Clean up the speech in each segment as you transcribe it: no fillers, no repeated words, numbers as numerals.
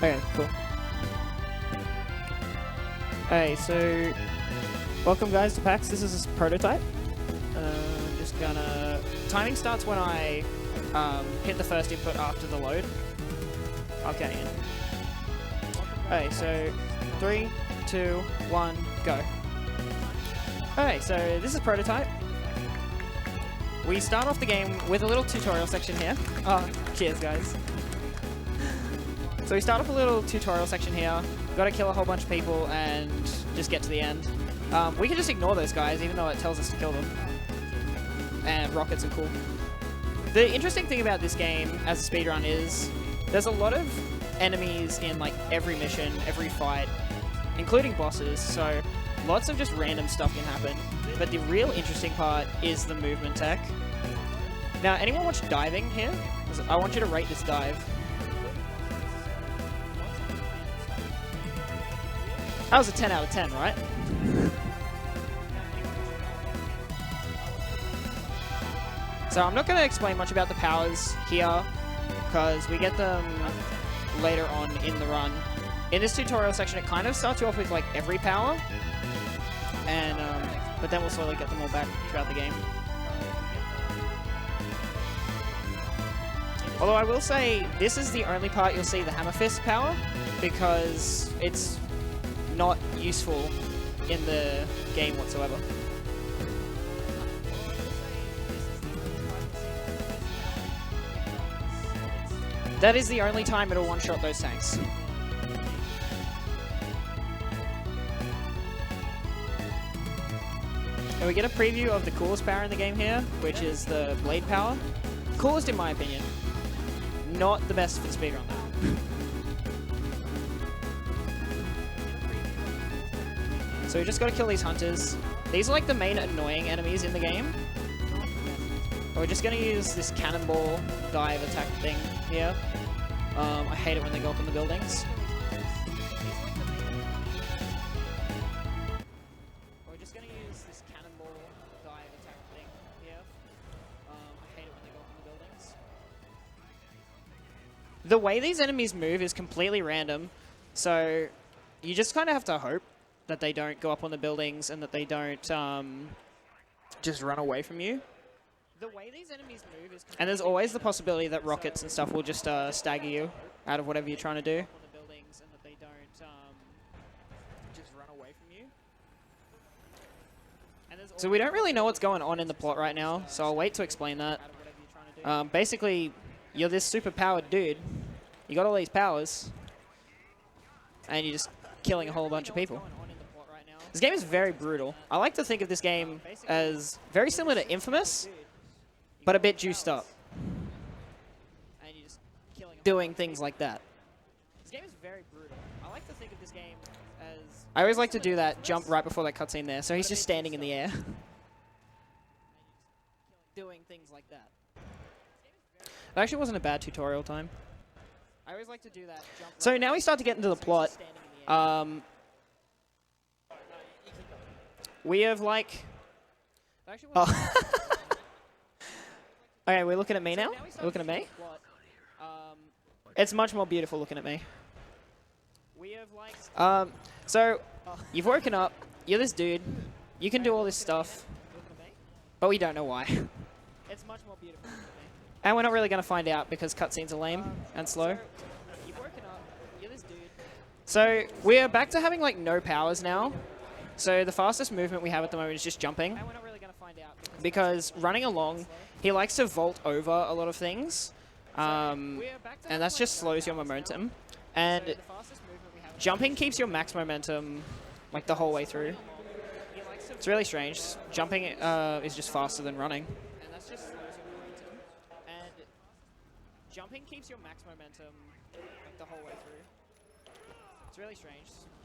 Okay, cool. Hey, so welcome guys to PAX. This is a prototype. Just gonna... Timing starts when I hit the first input after the load. Okay, in. Okay, so 3, 2, 1, go. Okay, so this is prototype. We start off the game with a little tutorial section here. Oh, cheers guys. So we start off a little tutorial section here. Gotta kill a whole bunch of people and just get to the end. We can just ignore those guys even though it tells us to kill them. And rockets are cool. The interesting thing about this game as a speedrun is there's a lot of enemies in like every mission, every fight, including bosses, so lots of just random stuff can happen. But the real interesting part is the movement tech. Now, anyone watch diving here? I want you to rate this dive. That was a 10 out of 10, right? So I'm not going to explain much about the powers here, because we get them later on in the run. In this tutorial section, it kind of starts you off with like every power, and but then we'll slowly get them all back throughout the game. Although I will say, this is the only part you'll see the Hammer Fist power, because it's not useful in the game whatsoever. That is the only time it'll one-shot those tanks. And we get a preview of the coolest power in the game here, which is the blade power. Coolest in my opinion. Not the best for the speedrun though. So we just gotta kill these hunters. These are like the main annoying enemies in the game. We're just gonna use this cannonball dive attack thing here. I hate it when they go up in the buildings. We're just gonna use this cannonball dive attack thing here. I hate it when they go up in the buildings. The way these enemies move is completely random, so you just kind of have to hope that they don't go up on the buildings and that they don't just run away from you. The way these enemies move is... And there's always the possibility that rockets and stuff will just stagger you out of whatever you're trying to do. So we don't really know what's going on in the plot right now, so I'll wait to explain that. Basically, you're this super powered dude. You got all these powers, and you're just killing a whole bunch of people. This game is very brutal. I like to think of this game as very similar to Infamous, but a bit juiced up. And you're just doing things like that. This game is very brutal. I like to think of this game as... I always like to do that jump right before that cutscene there, so he's just standing in the air. Doing things like that. That actually wasn't a bad tutorial time. I always like to do that jump. So now we start to get into the plot. We have like... Oh. Okay, we're looking at me now? We're looking at me? It's much more beautiful looking at me. So, you've woken up, you're this dude, you can do all this stuff, but we don't know why. It's much more beautiful. And we're not really going to find out because cutscenes are lame and slow. So, we're back to having like no powers now. So the fastest movement we have at the moment is just jumping. Because running along, he likes to vault over a lot of things. And that just slows your momentum. And jumping keeps your max momentum like the whole way through. It's really strange. Jumping is just faster than running. And jumping keeps your max momentum like the whole way through. It's really strange.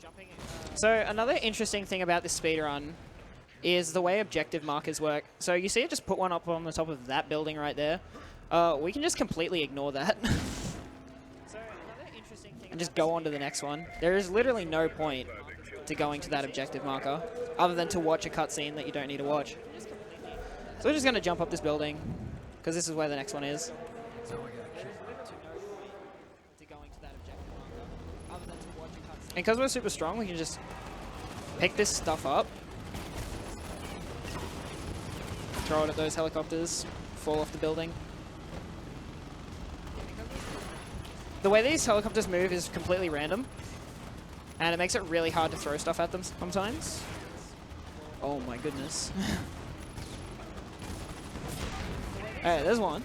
Jumping. So another interesting thing about this speedrun is the way objective markers work. So you see I just put one up on the top of that building right there. We can just completely ignore that. And just go on to the next one. There is literally no point to going to that objective marker other than to watch a cutscene that you don't need to watch. So we're just going to jump up this building because this is where the next one is. because we're super strong, we can just pick this stuff up, throw it at those helicopters, fall off the building. The way these helicopters move is completely random, and it makes it really hard to throw stuff at them sometimes. Oh my goodness. Alright, there's one.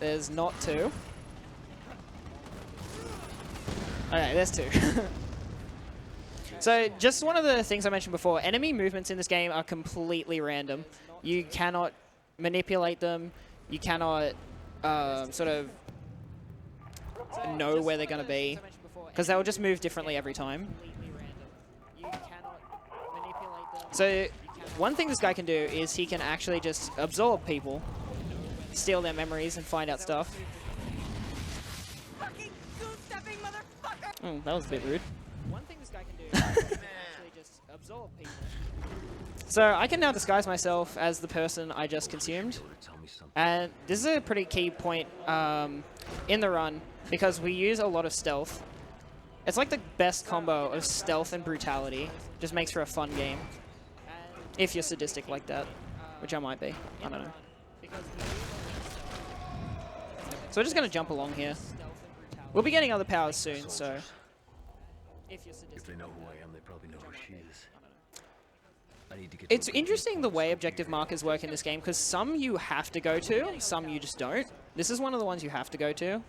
There's not two. Okay, there's two. So, just one of the things I mentioned before, enemy movements in this game are completely random. You cannot manipulate them. You cannot sort of know where they're going to be, because they'll just move differently every time. So, one thing this guy can do is he can actually just absorb people, steal their memories, and find out stuff. That was a bit rude. One thing this guy can do is actually just absorb people. So I can now disguise myself as the person I just consumed. And this is a pretty key point in the run, because we use a lot of stealth. It's like the best combo of stealth and brutality. Just makes for a fun game. If you're sadistic like that, which I might be. I don't know. So we're just going to jump along here. We'll be getting other powers soon, so... If they know who I am, they probably know who she is. It's interesting the way objective markers work in this game, because some you have to go to, some you just don't. This is one of the ones you have to go to.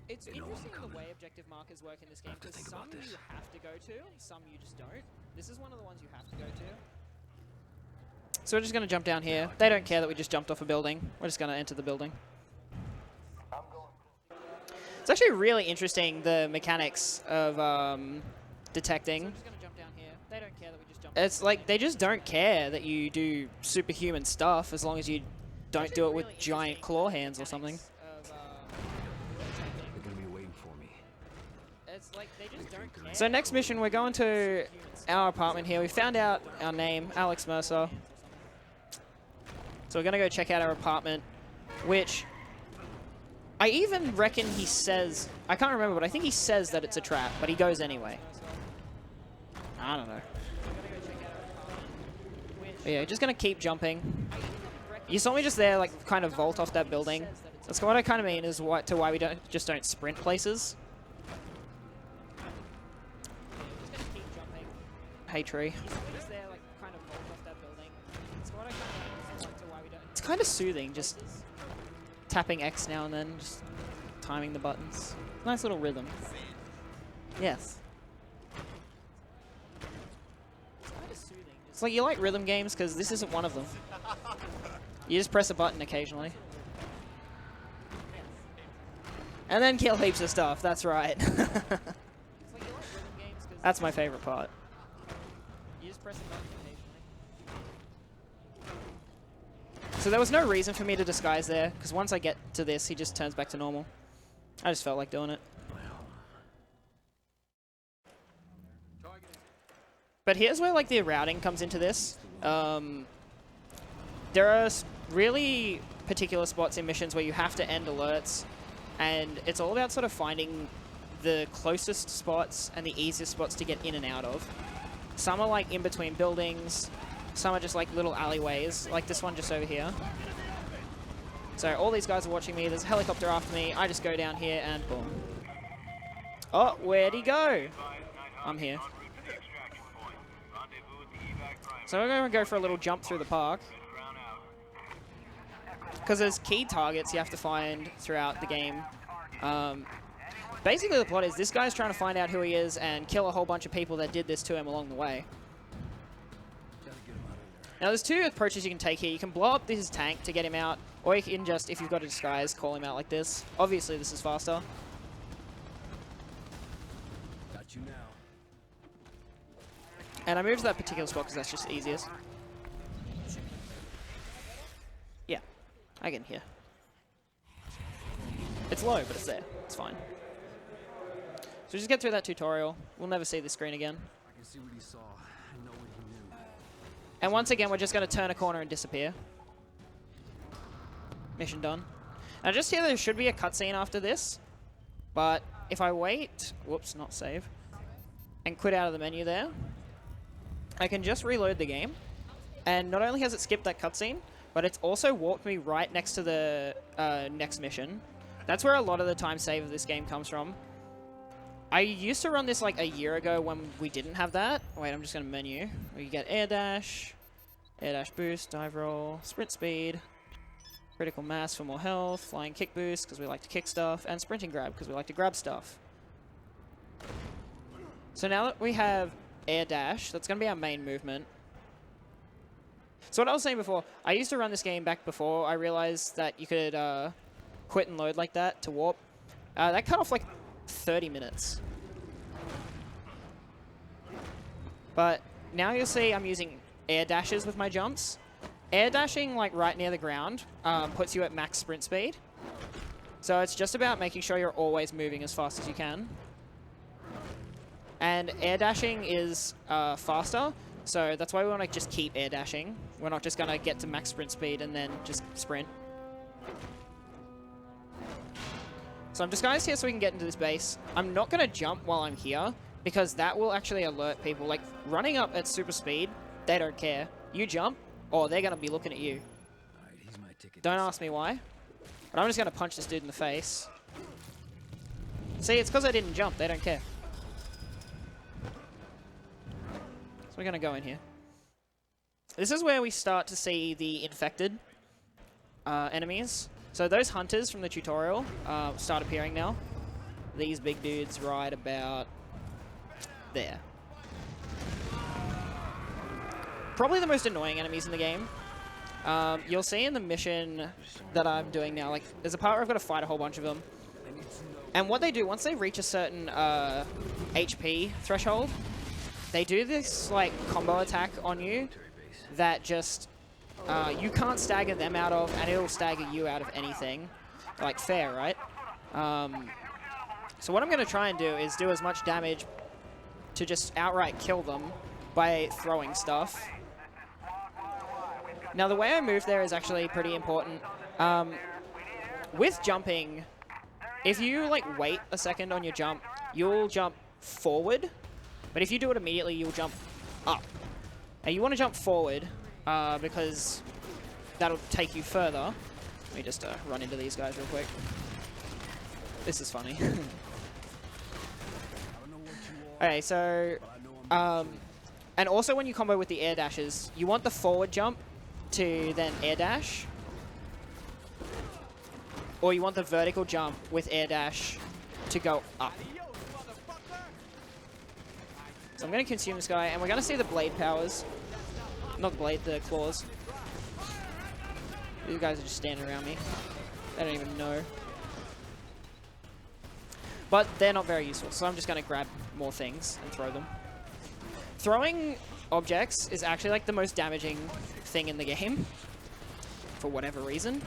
It's interesting the way objective markers work in this game, because some you have to go to, some you just don't. This is one of the ones you have to go to. So we're just going to jump down here. They don't care that we just jumped off a building. We're just going to enter the building. It's actually really interesting, the mechanics of detecting. It's like they just don't care that you do superhuman stuff as long as you don't do it with giant claw hands or something. So next mission, we're going to our apartment here. We found out our name, Alex Mercer. So we're going to go check out our apartment, which I even reckon he says, I can't remember, but I think he says that it's a trap, but he goes anyway. I don't know. But yeah, just going to keep jumping. You saw me just there, like, kind of vault off that building. That's what I kind of mean is why we don't sprint places. Hey, tree. It's kind of soothing, just tapping X now and then, just timing the buttons. Nice little rhythm. Yes. It's like you like rhythm games, because this isn't one of them. You just press a button occasionally. And then kill heaps of stuff, that's right. That's my favorite part. You just press a button occasionally. So there was no reason for me to disguise there, because once I get to this, he just turns back to normal. I just felt like doing it. But here's where like the routing comes into this. There are really particular spots in missions where you have to end alerts, and it's all about sort of finding the closest spots and the easiest spots to get in and out of. Some are like in between buildings, some are just like little alleyways, like this one just over here. So all these guys are watching me, there's a helicopter after me, I just go down here and boom. Oh, where'd he go? I'm here. So we're going to go for a little jump through the park. Because there's key targets you have to find throughout the game. Basically the plot is this guy's trying to find out who he is and kill a whole bunch of people that did this to him along the way. Now there's two approaches you can take here. You can blow up his tank to get him out, or you can just, if you've got a disguise, call him out like this. Obviously this is faster. Got you now. And I moved to that particular spot because that's just easiest. Yeah, I can hear. It's low, but it's there. It's fine. So just get through that tutorial. We'll never see this screen again. I can see what he saw. I know what he knew. And once again, we're just going to turn a corner and disappear. Mission done. Now just here there should be a cutscene after this, but if I wait, whoops, not save, and quit out of the menu there, I can just reload the game, and not only has it skipped that cutscene, but it's also walked me right next to the next mission. That's where a lot of the time save of this game comes from. I used to run this like a year ago when we didn't have that. Wait, I'm just going to menu. You get air dash boost, dive roll, sprint speed, critical mass for more health, flying kick boost because we like to kick stuff, and sprinting grab because we like to grab stuff. So now that we have air dash, that's going to be our main movement. So what I was saying before, I used to run this game back before I realized that you could quit and load like that to warp. That cut off like 30 minutes. But now you'll see I'm using air dashes with my jumps. Air dashing like right near the ground puts you at max sprint speed. So it's just about making sure you're always moving as fast as you can. And air dashing is faster, so that's why we want to just keep air dashing. We're not just going to get to max sprint speed and then just sprint. So I'm disguised here so we can get into this base. I'm not going to jump while I'm here, because that will actually alert people. Like, running up at super speed, they don't care. You jump, or they're going to be looking at you. Don't ask me why, but I'm just going to punch this dude in the face. See, it's because I didn't jump. They don't care. So we're going to go in here. This is where we start to see the infected enemies. So those hunters from the tutorial start appearing now. These big dudes right about there. Probably the most annoying enemies in the game. You'll see in the mission that I'm doing now, like, there's a part where I've got to fight a whole bunch of them. And what they do, once they reach a certain HP threshold, they do this, like, combo attack on you that just you can't stagger them out of, and it'll stagger you out of anything. Like, fair, right? So what I'm going to try and do is do as much damage to just outright kill them by throwing stuff. Now, the way I move there is actually pretty important. With jumping, if you, like, wait a second on your jump, you'll jump forward. But if you do it immediately, you'll jump up. Now, you want to jump forward because that'll take you further. Let me just run into these guys real quick. This is funny. Okay, so... and also when you combo with the air dashes, you want the forward jump to then air dash. Or you want the vertical jump with air dash to go up. So I'm going to consume this guy, and we're going to see the blade powers. Not the blade, the claws. These guys are just standing around me. They don't even know. But they're not very useful, so I'm just going to grab more things and throw them. Throwing objects is actually like the most damaging thing in the game, for whatever reason.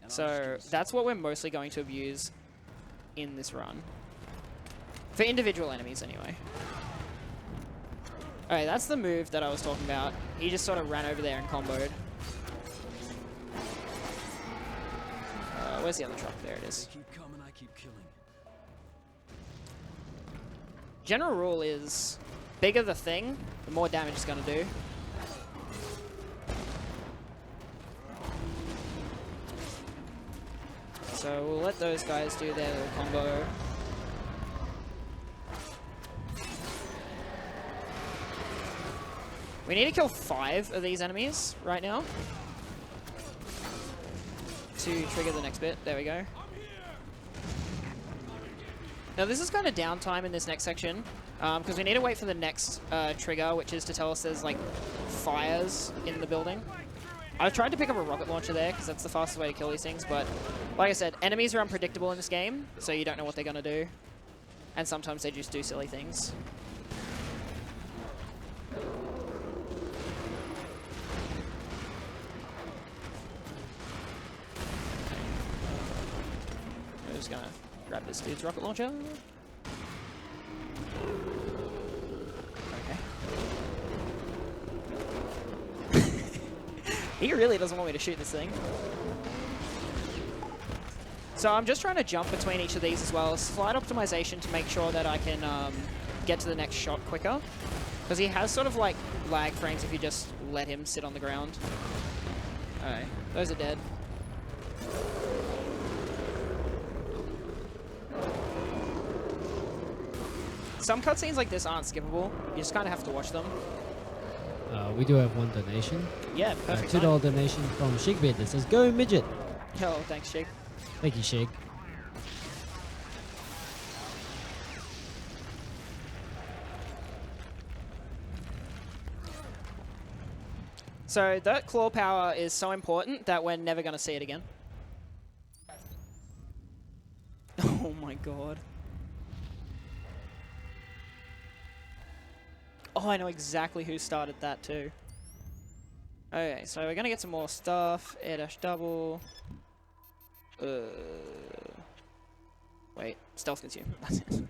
So that's what we're mostly going to abuse in this run. For individual enemies, anyway. Alright, that's the move that I was talking about. He just sort of ran over there and comboed. Where's the other truck? There it is. General rule is, bigger the thing, the more damage it's going to do. So we'll let those guys do their little combo. We need to kill 5 of these enemies right now to trigger the next bit. There we go. Now this is kind of downtime in this next section because we need to wait for the next trigger, which is to tell us there's like fires in the building. I tried to pick up a rocket launcher there because that's the fastest way to kill these things, but like I said, enemies are unpredictable in this game, so you don't know what they're going to do. And sometimes they just do silly things. I'm just going to grab this dude's rocket launcher. Okay. He really doesn't want me to shoot this thing. So I'm just trying to jump between each of these as well. Slight optimization to make sure that I can get to the next shot quicker. Because he has sort of like lag frames if you just let him sit on the ground. Alright, those are dead. Some cutscenes like this aren't skippable. You just kind of have to watch them. We do have one donation. Yeah, perfect. $2 donation from Shigbit that says, "Go Midget." Oh, thanks, Shig. Thank you, Shig. So that claw power is so important that we're never going to see it again. Oh my god. Oh, I know exactly who started that too. Okay, so we're going to get some more stuff. Air dash double. Wait, stealth consume. That's it.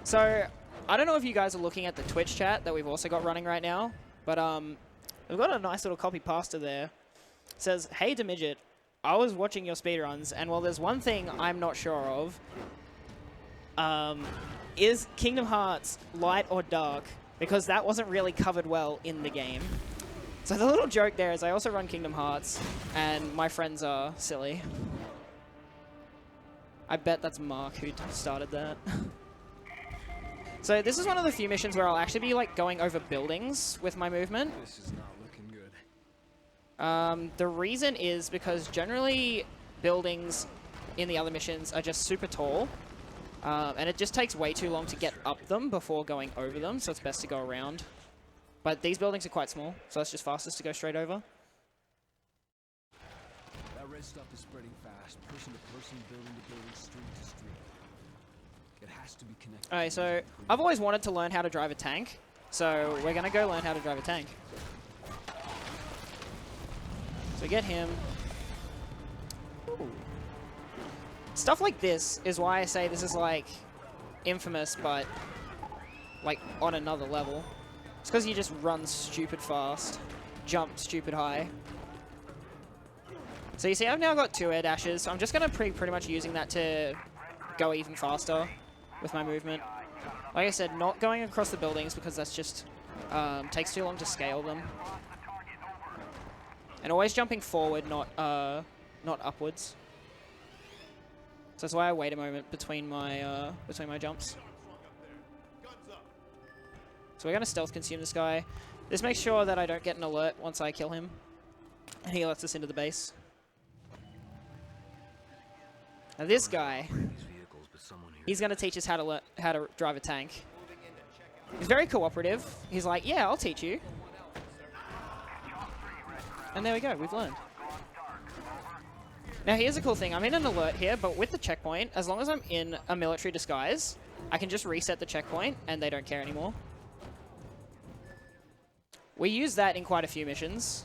So, I don't know if you guys are looking at the Twitch chat that we've also got running right now, but we've got a nice little copy pasta there. It says, "Hey DaMidget, I was watching your speedruns, and while there's one thing I'm not sure of, is Kingdom Hearts light or dark? Because that wasn't really covered well in the game." So the little joke there is I also run Kingdom Hearts, and my friends are silly. I bet that's Mark who started that. So this is one of the few missions where I'll actually be like going over buildings with my movement. This is not looking good. The reason is because generally buildings in the other missions are just super tall, and it just takes way too long to get up them before going over them, so it's best to go around. But these buildings are quite small, so it's just fastest to go straight over. That red stuff is spreading fast, person to person, building to building, street to street. It has to be connected. Alright, so I've always wanted to learn how to drive a tank, so we're gonna go learn how to drive a tank. So get him. Ooh. Stuff like this is why I say this is like Infamous, but like on another level. It's because you just run stupid fast, jump stupid high. So you see I've now got 2 air dashes, so I'm just gonna pretty much using that to go even faster with my movement. Like I said, not going across the buildings because that's just takes too long to scale them. And always jumping forward, not upwards. So that's why I wait a moment between my jumps. So we're gonna stealth consume this guy. This makes sure that I don't get an alert once I kill him, and he lets us into the base. Now this guy, he's gonna teach us how to drive a tank. He's very cooperative. He's like, "Yeah, I'll teach you." And there we go, we've learned. Now here's a cool thing, I'm in an alert here, but with the checkpoint, as long as I'm in a military disguise, I can just reset the checkpoint and they don't care anymore. We use that in quite a few missions,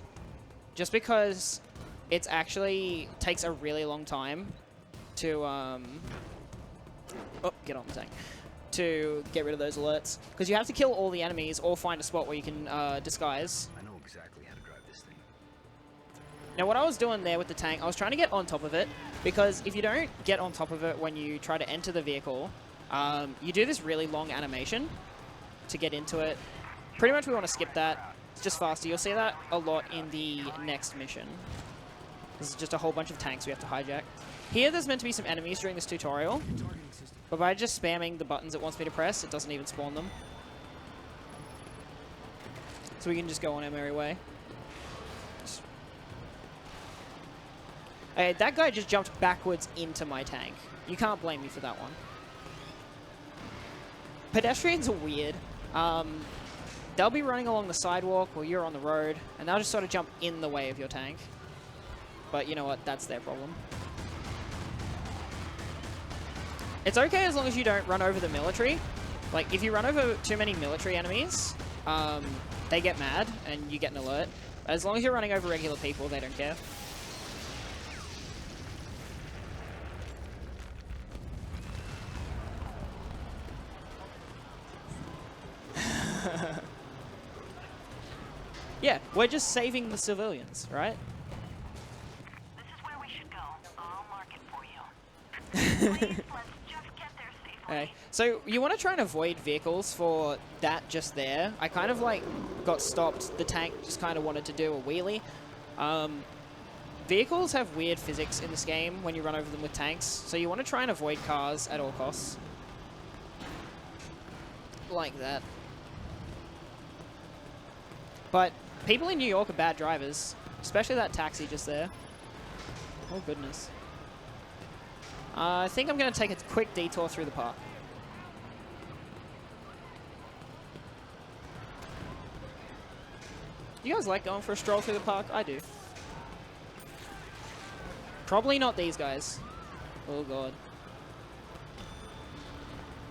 just because it actually takes a really long time to, get on the tank, to get rid of those alerts. Because you have to kill all the enemies or find a spot where you can disguise. I know exactly how to drive this thing. Now what I was doing there with the tank, I was trying to get on top of it, because if you don't get on top of it when you try to enter the vehicle, you do this really long animation to get into it. Pretty much we want to skip that. It's just faster. You'll see that a lot in the next mission. This is just a whole bunch of tanks we have to hijack. Here there's meant to be some enemies during this tutorial, but by just spamming the buttons it wants me to press, it doesn't even spawn them. So we can just go on our merry way. Hey, that guy just jumped backwards into my tank. You can't blame me for that one. Pedestrians are weird. They'll be running along the sidewalk while you're on the road, and they'll just sort of jump in the way of your tank. But you know what? That's their problem. It's okay as long as you don't run over the military. Like, if you run over too many military enemies, they get mad, and you get an alert. As long as you're running over regular people, they don't care. Yeah, we're just saving the civilians, right? This is where we should go. I'll mark it for you. Please, let's just get there safely. Okay, so you want to try and avoid vehicles for that just there. I kind of like got stopped. The tank just kind of wanted to do a wheelie. Vehicles have weird physics in this game when you run over them with tanks, so you want to try and avoid cars at all costs. Like that. But people in New York are bad drivers, especially that taxi just there. Oh goodness. I think I'm going to take a quick detour through the park. You guys like going for a stroll through the park? I do. Probably not these guys. Oh god.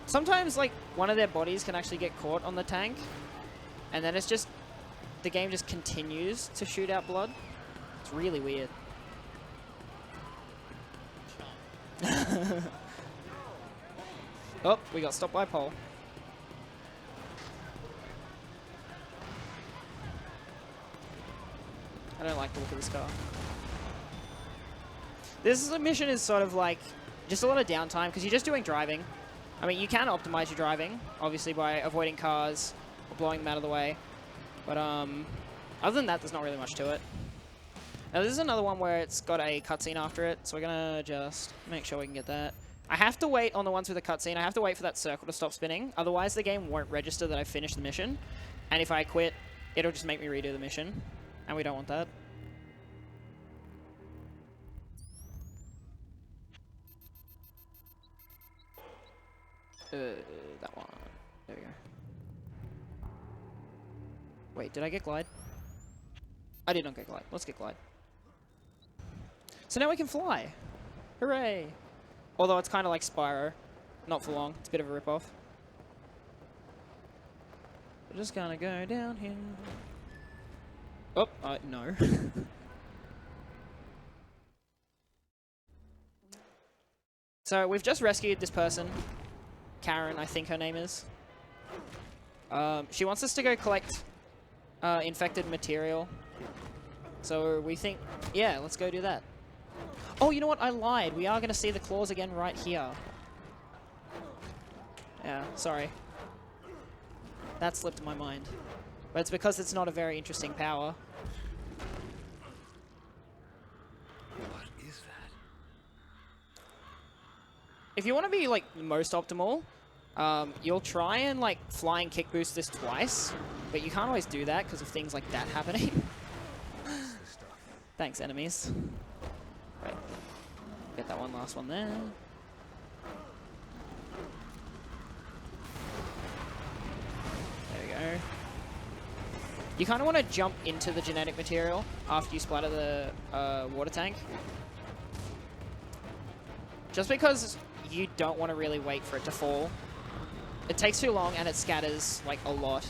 Sometimes, like, one of their bodies can actually get caught on the tank, and then it's just, the game just continues to shoot out blood. It's really weird. Oh, we got stopped by a pole. I don't like the look of this car. This mission is sort of like just a lot of downtime because you're just doing driving. I mean, you can optimize your driving, obviously, by avoiding cars or blowing them out of the way. But other than that, there's not really much to it. Now, this is another one where it's got a cutscene after it, so we're going to just make sure we can get that. I have to wait on the ones with the cutscene. I have to wait for that circle to stop spinning. Otherwise, the game won't register that I finished the mission. And if I quit, it'll just make me redo the mission. And we don't want that. That one. There we go. Wait, did I get glide? I did not get glide. Let's get glide. So now we can fly. Hooray! Although it's kind of like Spyro. Not for long. It's a bit of a ripoff. We're just gonna go down here. Oh, no. So we've just rescued this person. Karen, I think her name is. She wants us to go collect infected material. So we think, yeah, let's go do that. Oh, you know what? I lied. We are going to see the claws again right here. Yeah, sorry. That slipped my mind. But it's because it's not a very interesting power. What is that? If you want to be, like, most optimal, you'll try and, like, flying kick boost this twice, but you can't always do that because of things like that happening. Thanks, enemies. Right. Get that one last one there. There we go. You kind of want to jump into the genetic material after you splatter the water tank. Just because you don't want to really wait for it to fall. It takes too long and it scatters like a lot.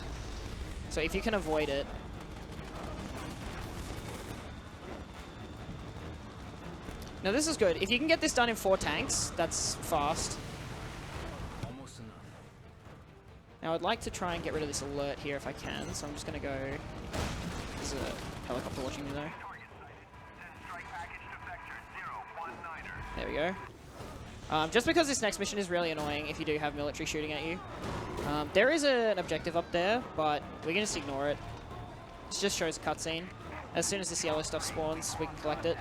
So if you can avoid it. Now this is good. If you can get this done in 4 tanks, that's fast. Almost enough. Now I'd like to try and get rid of this alert here if I can, so I'm just going to go... There's a helicopter watching me though. There we go. Just because this next mission is really annoying if you do have military shooting at you. There is an objective up there, but we can just ignore it. It just shows a cutscene. As soon as this yellow stuff spawns, we can collect it.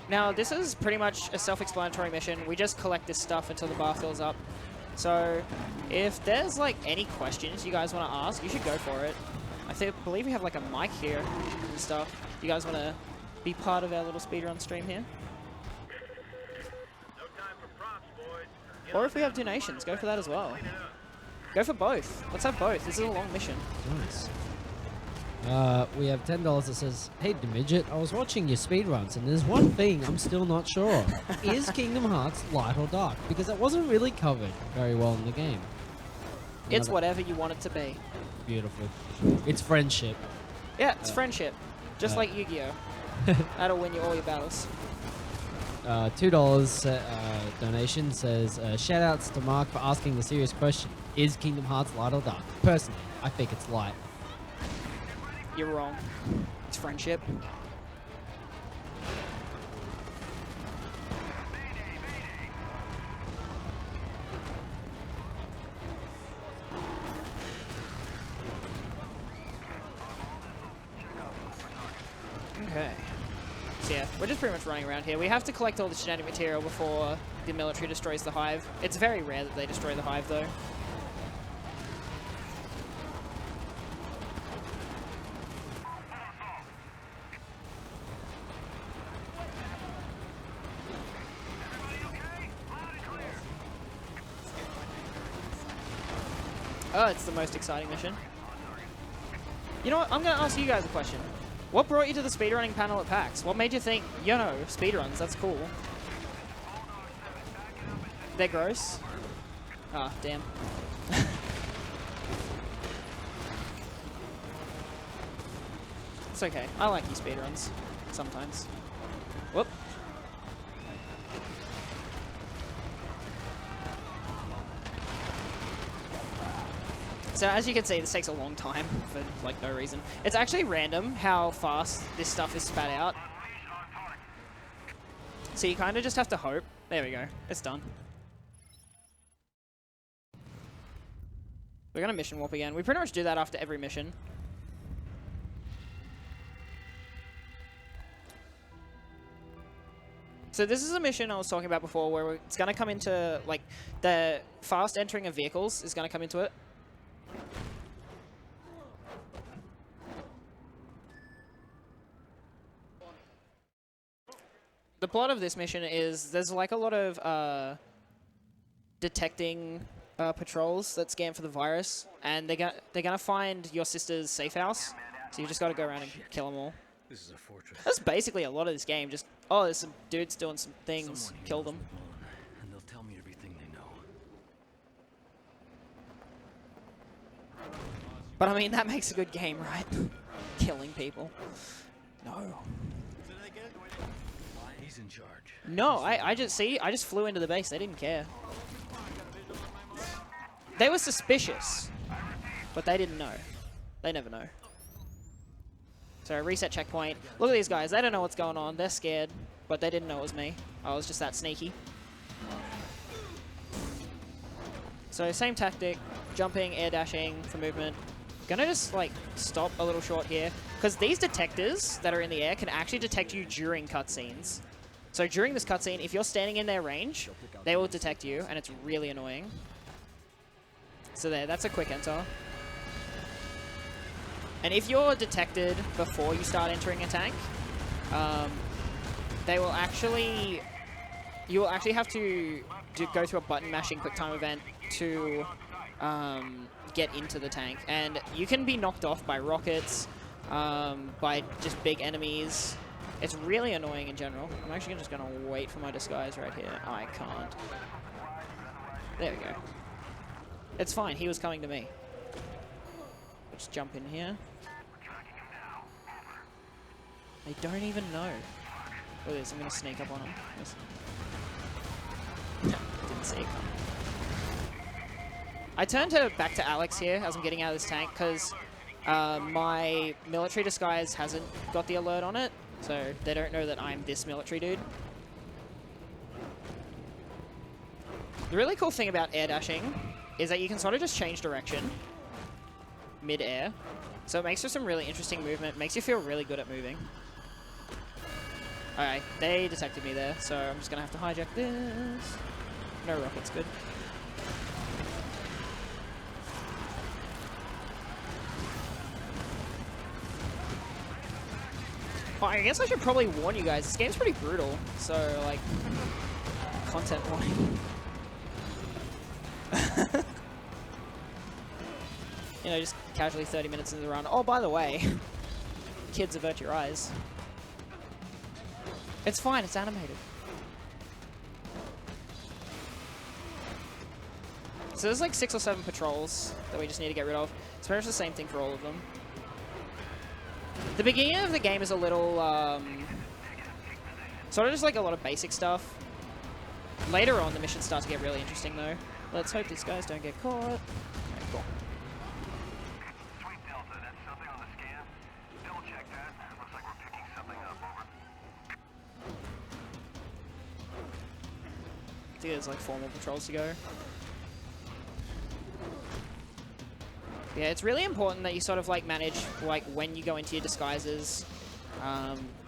Now, this is pretty much a self-explanatory mission. We just collect this stuff until the bar fills up. So, if there's, like, any questions you guys want to ask, you should go for it. I believe we have, like, a mic here and stuff. You guys want to be part of our little speedrun stream here? No time for props, boys. Or if we have donations, go for that as well. Go for both. Let's have both. This is a long mission. Nice. We have $10 that says, "Hey DaMidget, I was watching your speedruns and there's one thing I'm still not sure. Is Kingdom Hearts light or dark? Because it wasn't really covered very well in the game." It's whatever you want it to be. Beautiful. It's friendship. Yeah, it's friendship. Just like Yu-Gi-Oh! That'll win you all your battles. $2 donation says, "Shout outs to Mark for asking the serious question. Is Kingdom Hearts light or dark? Personally, I think it's light. You're wrong. It's friendship. Okay. So yeah, we're just pretty much running around here. We have to collect all the genetic material before the military destroys the hive. It's very rare that they destroy the hive, though. Oh, it's the most exciting mission. You know what? I'm going to ask you guys a question. What brought you to the speedrunning panel at PAX? What made you think, you know, speedruns, that's cool? They're gross? Ah, damn. It's okay. I like you speedruns. Sometimes. Whoop. So as you can see, this takes a long time for like no reason. It's actually random how fast this stuff is spat out. So you kind of just have to hope. There we go. It's done. We're going to mission warp again. We pretty much do that after every mission. So this is a mission I was talking about before where it's going to come into, like, the fast entering of vehicles is going to come into it. The plot of this mission is there's like a lot of detecting patrols that scan for the virus, and they're gonna find your sister's safe house. So you just got to go around and kill them all. This is a fortress. That's basically a lot of this game. Just there's some dudes doing some things, kill them. And they'll tell me everything they know. But I mean that makes a good game, right? Killing people. No. He's in charge. No, I just flew into the base. They didn't care. They were suspicious, but they didn't know. They never know. So reset checkpoint. Look at these guys. They don't know what's going on. They're scared, but they didn't know it was me. I was just that sneaky. So same tactic, jumping, air dashing for movement. Gonna just like stop a little short here, because these detectors that are in the air can actually detect you during cutscenes. So during this cutscene, if you're standing in their range, they will detect you, and it's really annoying. So that's a quick enter. And if you're detected before you start entering a tank, you will actually have to go to a button mashing quick time event to get into the tank. And you can be knocked off by rockets, by just big enemies. It's really annoying in general. I'm actually just going to wait for my disguise right here. I can't. There we go. It's fine. He was coming to me. Let's jump in here. They don't even know. Look at this. I'm going to sneak up on him. Yes. Didn't see it coming. I turned back to Alex here as I'm getting out of this tank because my military disguise hasn't got the alert on it. So they don't know that I'm this military dude. The really cool thing about air dashing is that you can sort of just change direction mid-air. So it makes for some really interesting movement. Makes you feel really good at moving. Alright, they detected me there, so I'm just going to have to hijack this. No rockets, good. Oh, I guess I should probably warn you guys, this game's pretty brutal, so, like, content warning. You know, just casually 30 minutes into the run. Oh, by the way, kids, avert your eyes. It's fine, it's animated. So there's like 6 or 7 patrols that we just need to get rid of. It's pretty much the same thing for all of them. The beginning of the game is a little, sort of just like a lot of basic stuff. Later on, the missions start to get really interesting, though. Let's hope these guys don't get caught. Okay, cool. Sweet Delta, that's something on the scan. Double check that. Looks like we're picking something up. Over. I think there's like 4 more patrols to go. Yeah, it's really important that you sort of like manage like when you go into your disguises,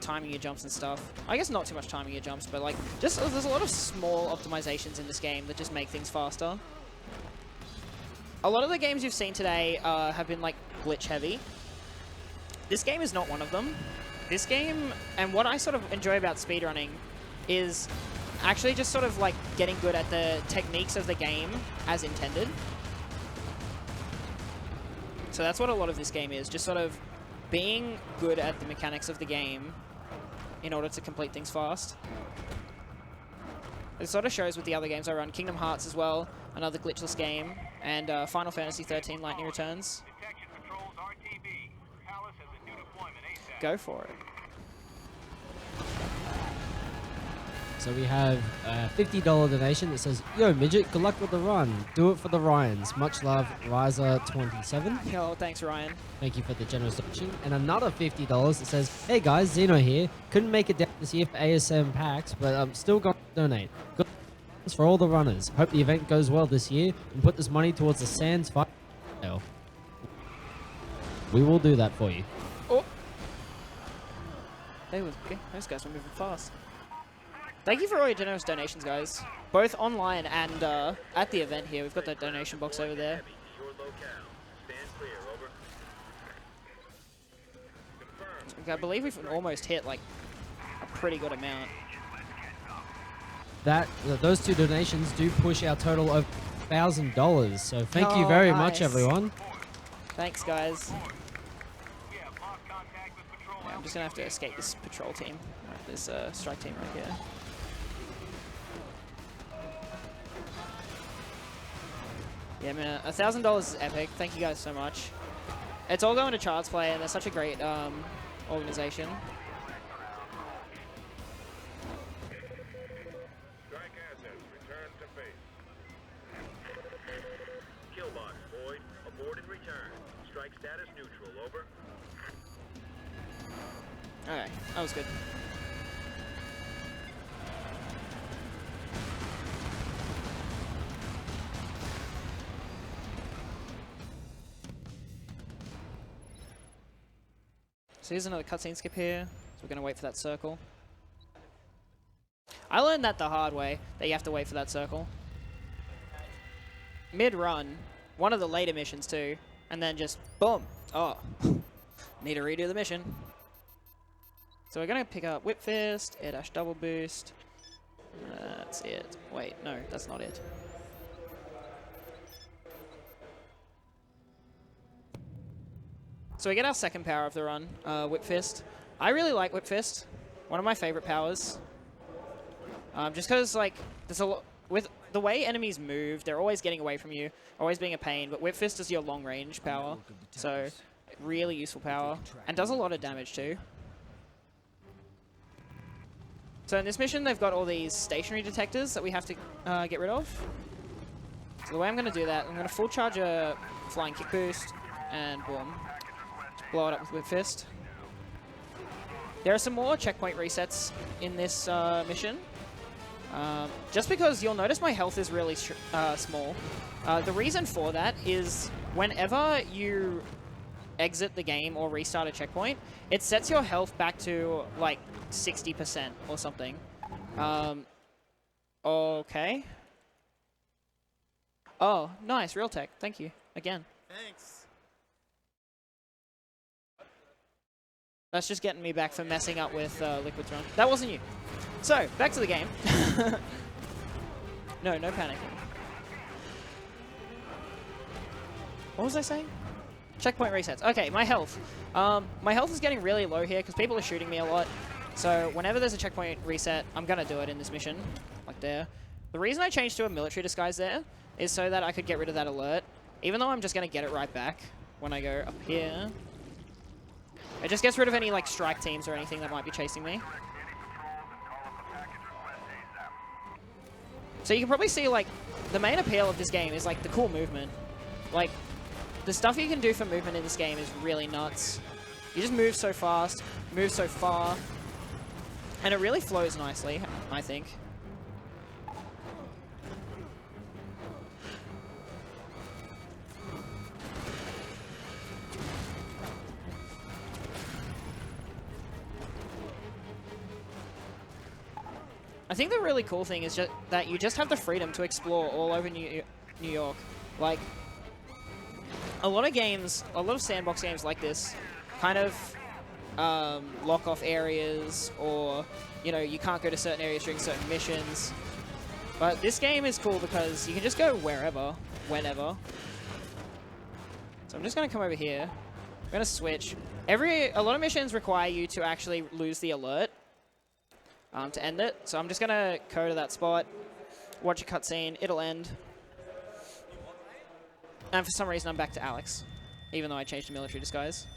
timing your jumps and stuff. I guess not too much timing your jumps, but like just there's a lot of small optimizations in this game that just make things faster. A lot of the games you've seen today have been like glitch heavy. This game is not one of them. This game, and what I sort of enjoy about speedrunning is actually just sort of like getting good at the techniques of the game as intended. So that's what a lot of this game is, just sort of being good at the mechanics of the game in order to complete things fast. It sort of shows with the other games I run. Kingdom Hearts as well, another glitchless game, and Final Fantasy 13 Lightning Returns. Detection patrols RTB. Palace has a new deployment ASAP. Go for it. So we have a $50 donation that says, "Yo, Midget, good luck with the run. Do it for the Ryans. Much love, Riser27." Oh, thanks, Ryan. Thank you for the generous donation. And another $50 that says, "Hey guys, Zeno here. Couldn't make it down this year for ASM PAX, but I'm still going to donate. Good luck for all the runners. Hope the event goes well this year and put this money towards the Sands fight. We will do that for you." Oh. Okay, those guys were moving fast. Thank you for all your generous donations, guys. Both online and at the event here. We've got that donation box over there. Heavy to your locale. Stand clear. Over. Confirmed. I believe we've almost hit like a pretty good amount. Those 2 donations do push our total of $1,000. So thank you very much, nice. everyone. Thanks, guys. We have lost contact with patrol. Yeah, I'm just gonna have to escape this patrol team, this strike team right here. Yeah, man, $1,000 is epic. Thank you guys so much. It's all going to Child's Play, and they're such a great organization. Strike assets. Return to base. Kill box, Boyd. Abort and return. Strike status neutral. Over. Alright, that was good. So here's another cutscene skip here. So we're going to wait for that circle. I learned that the hard way, that you have to wait for that circle. Mid-run, one of the later missions too, and then just boom. Oh, need to redo the mission. So we're going to pick up Whip Fist, Air Dash Double Boost. That's it. Wait, no, that's not it. So we get our second power of the run, Whip Fist. I really like Whip Fist. One of my favorite powers. Just because, like, there's a lot with the way enemies move, they're always getting away from you, always being a pain. But Whip Fist is your long-range power, so really useful power, and does a lot of damage too. So in this mission, they've got all these stationary detectors that we have to get rid of. So the way I'm going to do that, I'm going to full charge a flying kick boost, and boom. Blow it up with Whip Fist. There are some more checkpoint resets in this mission. Just because you'll notice my health is really small. The reason for that is whenever you exit the game or restart a checkpoint, it sets your health back to like 60% or something. Okay. Oh, nice. Real tech. Thank you. Again. Thanks. That's just getting me back for messing up with Liquid's run. That wasn't you. So, back to the game. No panicking. What was I saying? Checkpoint resets. Okay, my health. My health is getting really low here because people are shooting me a lot. So, whenever there's a checkpoint reset, I'm going to do it in this mission. Like there. The reason I changed to a military disguise there is so that I could get rid of that alert. Even though I'm just going to get it right back when I go up here. It just gets rid of any like strike teams or anything that might be chasing me. So you can probably see like the main appeal of this game is like the cool movement. Like, the stuff you can do for movement in this game is really nuts. You just move so fast, move so far, and it really flows nicely, I think. I think the really cool thing is just that you just have the freedom to explore all over New York. Like, a lot of games, a lot of sandbox games like this kind of lock off areas, or, you know, you can't go to certain areas during certain missions. But this game is cool because you can just go wherever, whenever. So I'm just going to come over here. I'm going to switch. A lot of missions require you to actually lose the alert to end it. So I'm just going to go to that spot, watch a cutscene, it'll end. And for some reason I'm back to Alex, even though I changed to military disguise.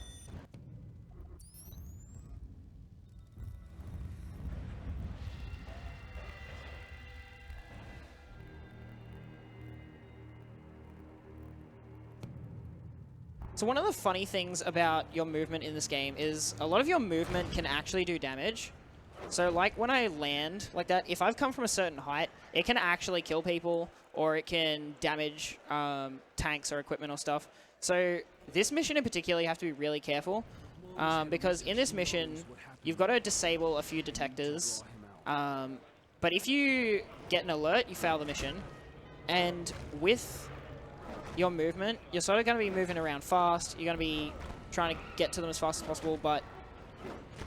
So one of the funny things about your movement in this game is a lot of your movement can actually do damage. So like when I land like that, if I've come from a certain height, it can actually kill people, or it can damage tanks or equipment or stuff. So this mission in particular, you have to be really careful, because in this mission, you've got to disable a few detectors. But if you get an alert, you fail the mission. And with your movement, you're sort of going to be moving around fast. You're going to be trying to get to them as fast as possible, but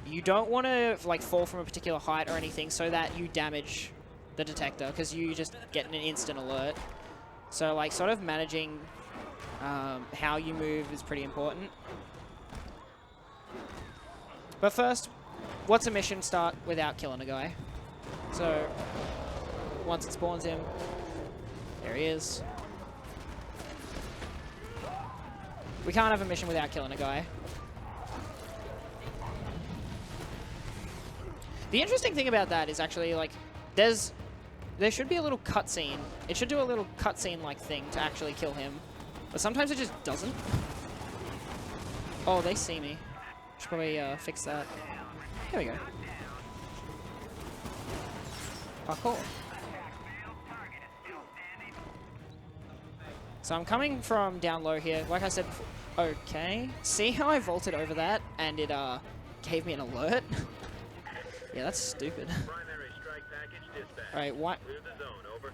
you don't want to like fall from a particular height or anything so that you damage the detector, because you just get an instant alert. So like sort of managing how you move is pretty important. But first, what's a mission start without killing a guy? So once it spawns him, there he is. We can't have a mission without killing a guy. The interesting thing about that is actually, like, there should be a little cutscene. It should do a little cutscene-like thing to actually kill him. But sometimes it just doesn't. Oh, they see me. Should probably fix that. Here we go. Parkour. So I'm coming from down low here. Like I said, okay. See how I vaulted over that and it gave me an alert? Yeah, that's stupid. Primary strike package dispatch. Alright, what? Clear the zone, over.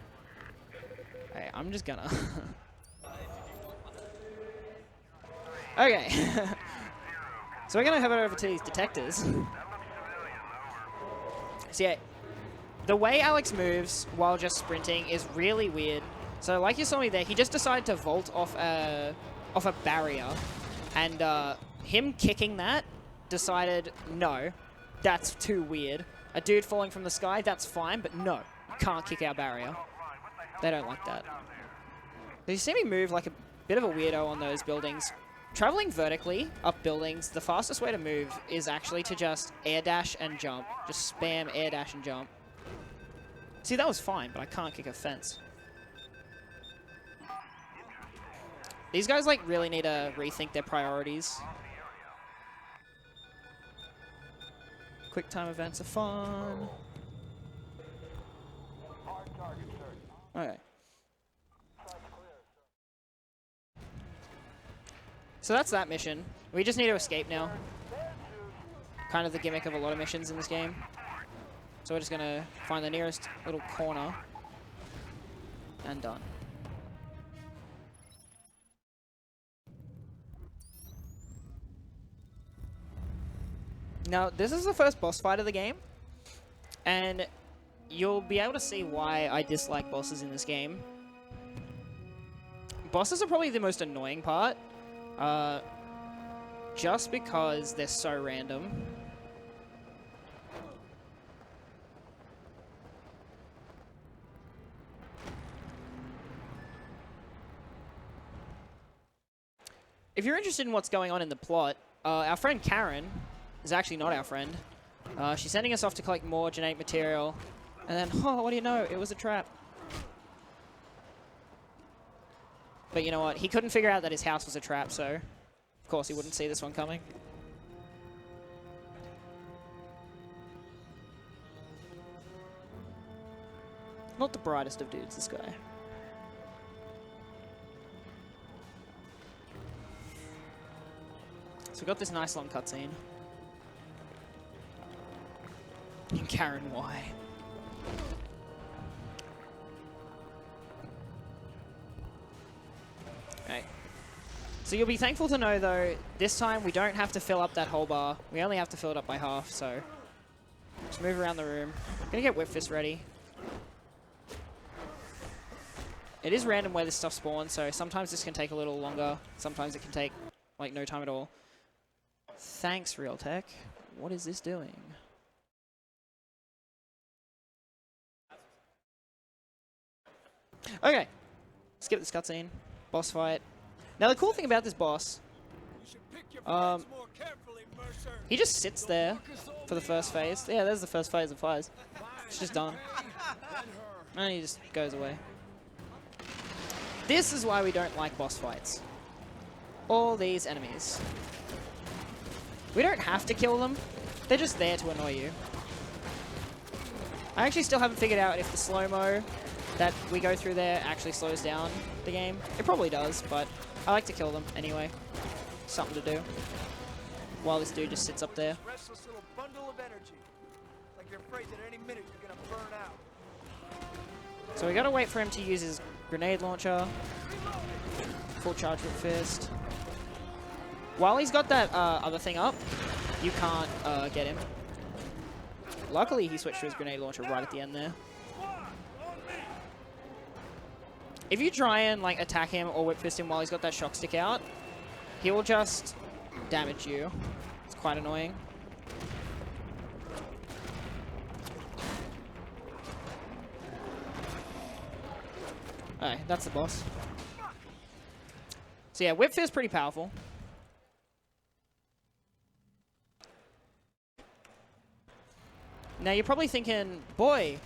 Alright, I'm just gonna... Okay. So we're gonna head over to these detectors. So yeah, the way Alex moves while just sprinting is really weird. So like you saw me there, he just decided to vault off a barrier, and him kicking that decided, no, that's too weird. A dude falling from the sky, that's fine, but no, you can't kick our barrier. They don't like that. You see me move like a bit of a weirdo on those buildings. Traveling vertically up buildings, the fastest way to move is actually to just air dash and jump. Just spam air dash and jump. See, that was fine, but I can't kick a fence. These guys like really need to rethink their priorities. Quick time events are fun. Okay. So that's that mission. We just need to escape now. Kind of the gimmick of a lot of missions in this game. So we're just gonna find the nearest little corner and done. Now, this is the first boss fight of the game, and you'll be able to see why I dislike bosses in this game. Bosses are probably the most annoying part, just because they're so random. If you're interested in what's going on in the plot, our friend Karen is actually not our friend. She's sending us off to collect more genetic material. And then, oh, what do you know? It was a trap. But you know what? He couldn't figure out that his house was a trap, so of course he wouldn't see this one coming. Not the brightest of dudes, this guy. So we got this nice long cutscene. And Karen, why? Okay. So you'll be thankful to know, though, this time we don't have to fill up that whole bar. We only have to fill it up by half, so just move around the room. Gonna get Whip Fist ready. It is random where this stuff spawns, so sometimes this can take a little longer. Sometimes it can take, like, no time at all. Thanks, Realtek. What is this doing? Okay. Skip this cutscene. Boss fight. Now, the cool thing about this boss, he just sits there for the first phase. Yeah, there's the first phase of fires. It's just done. And he just goes away. This is why we don't like boss fights. All these enemies. We don't have to kill them. They're just there to annoy you. I actually still haven't figured out if the slow-mo that we go through there actually slows down the game. It probably does, but I like to kill them anyway. Something to do. While this dude just sits up there. Restless little bundle of energy. Like you're afraid that any minute you're gonna burn out. So we gotta wait for him to use his grenade launcher. Full charge with fist. While he's got that other thing up, you can't get him. Luckily, he switched to his grenade launcher right at the end there. If you try and like attack him or whip fist him while he's got that shock stick out, he will just damage you. It's quite annoying. Alright, that's the boss. So yeah, whip fist is pretty powerful. Now you're probably thinking, boy,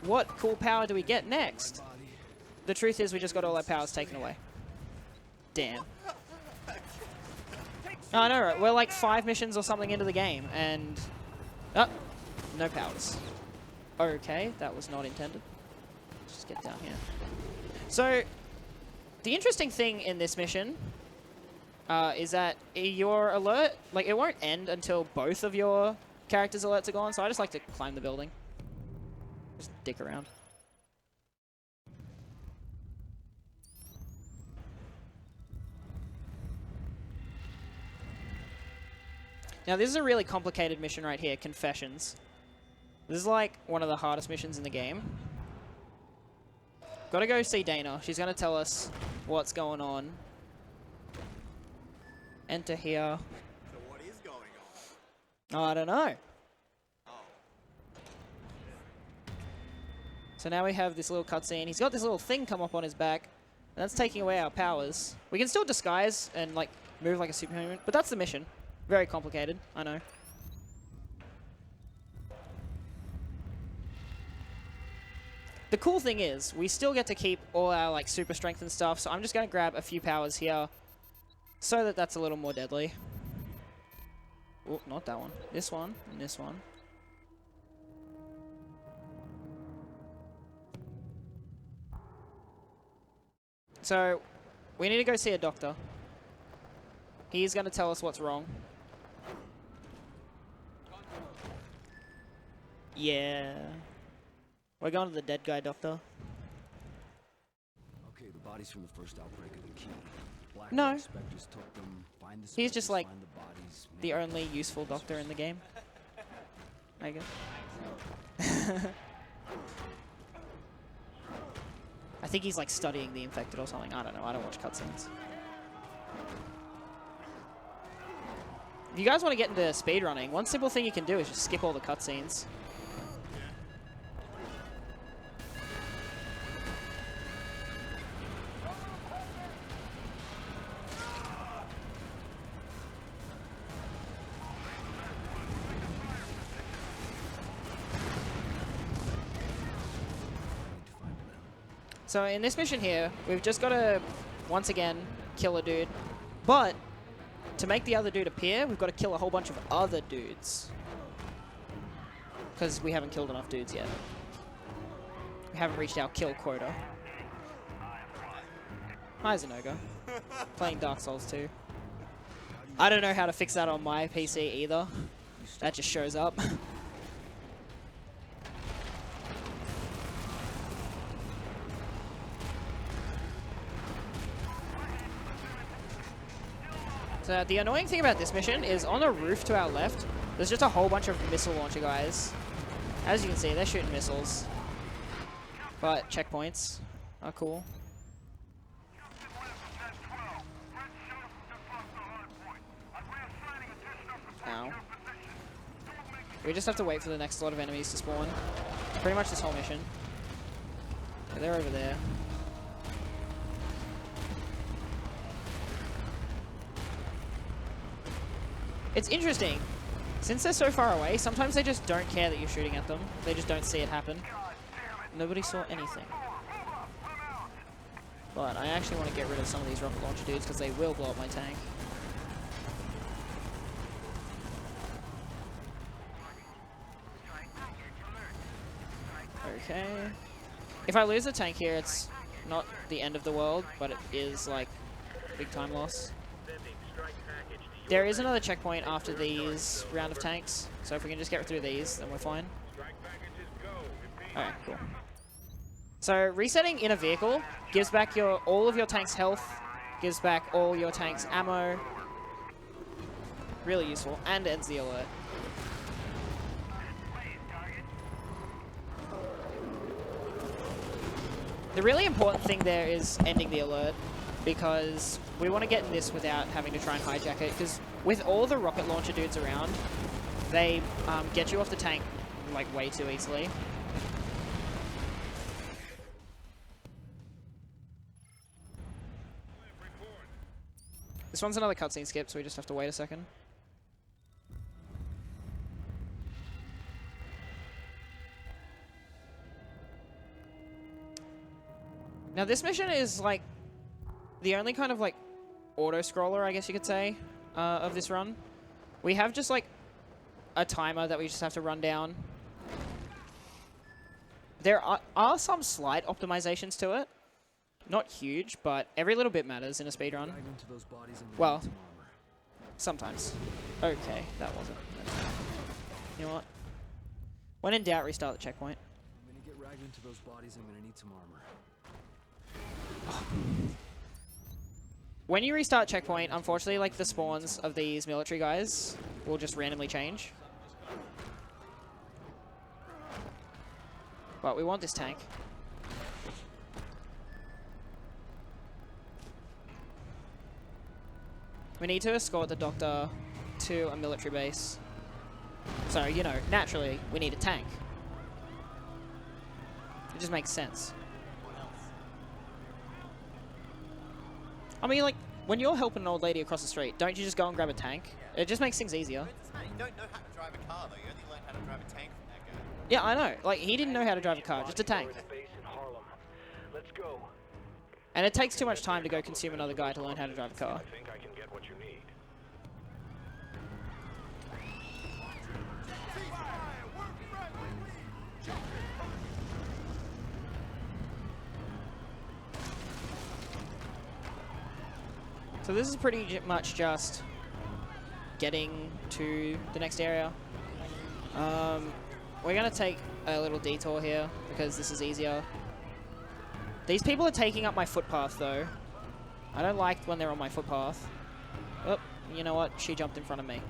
what cool power do we get next? The truth is we just got all our powers taken away. Damn. Oh, I know, right? We're like 5 missions or something into the game, and... Oh, no powers. Okay, that was not intended. Let's just get down here. So, the interesting thing in this mission is that your alert, like, it won't end until both of your characters' alerts are gone, so I just like to climb the building. Just dick around. Now, this is a really complicated mission right here, Confessions. This is like one of the hardest missions in the game. Gotta go see Dana. She's gonna tell us what's going on. Enter here. So what is going on? Oh, I don't know. So now we have this little cutscene. He's got this little thing come up on his back, and that's taking away our powers. We can still disguise and like move like a superhuman, but that's the mission. Very complicated, I know. The cool thing is, we still get to keep all our like super strength and stuff, so I'm just going to grab a few powers here so that that's a little more deadly. Oh, not that one. This one and this one. So, we need to go see a doctor. He's going to tell us what's wrong. Yeah. We're going to the dead guy doctor. Okay, the bodies from the first outbreak are the key. Black No. inspectors took them, find the He's just specters, like find the bodies, the make only useful doctor in the game, I guess. I think he's like studying the infected or something. I don't know. I don't watch cutscenes. If you guys want to get into speedrunning, one simple thing you can do is just skip all the cutscenes. So in this mission here, we've just got to once again, kill a dude. But to make the other dude appear, we've got to kill a whole bunch of other dudes. Because we haven't killed enough dudes yet. We haven't reached our kill quota. Hi, Zenoga. Playing Dark Souls 2. I don't know how to fix that on my PC either. That just shows up. So the annoying thing about this mission is on the roof to our left, there's just a whole bunch of missile launcher guys. As you can see, they're shooting missiles. But checkpoints are cool. Ow. We just have to wait for the next lot of enemies to spawn. Pretty much this whole mission. Yeah, they're over there. It's interesting. Since they're so far away, sometimes they just don't care that you're shooting at them. They just don't see it happen. Nobody saw anything. But I actually want to get rid of some of these rocket launcher dudes because they will blow up my tank. Okay. If I lose the tank here, it's not the end of the world, but it is like big time loss. There is another checkpoint after these round of tanks, so if we can just get through these, then we're fine. Alright, cool. So resetting in a vehicle gives back all of your tank's health, gives back all your tank's ammo. Really useful, and ends the alert. The really important thing there is ending the alert, because we want to get in this without having to try and hijack it, because with all the rocket launcher dudes around, they get you off the tank like way too easily. This one's another cutscene skip, so we just have to wait a second. Now this mission is like the only kind of like auto-scroller, I guess you could say, of this run. We have just like a timer that we just have to run down. There are some slight optimizations to it. Not huge, but every little bit matters in a speedrun. Well, sometimes. Okay, that wasn't. You know what? When in doubt, restart the checkpoint. I'm gonna get ragged into those bodies. I'm gonna need some armor. When you restart checkpoint, unfortunately, like the spawns of these military guys will just randomly change. But we want this tank. We need to escort the doctor to a military base. So, you know, naturally, we need a tank. It just makes sense. I mean, like, when you're helping an old lady across the street, don't you just go and grab a tank? It just makes things easier. You don't know how to drive a car, though. You only learned how to drive a tank from that guy. Yeah, I know. Like, he didn't know how to drive a car, just a tank. Let's go. And it takes too much time to go consume another guy to learn how to drive a car. I think I can get what you need. So this is pretty much just getting to the next area. We're going to take a little detour here because this is easier. These people are taking up my footpath though. I don't like when they're on my footpath. Oh, you know what? She jumped in front of me.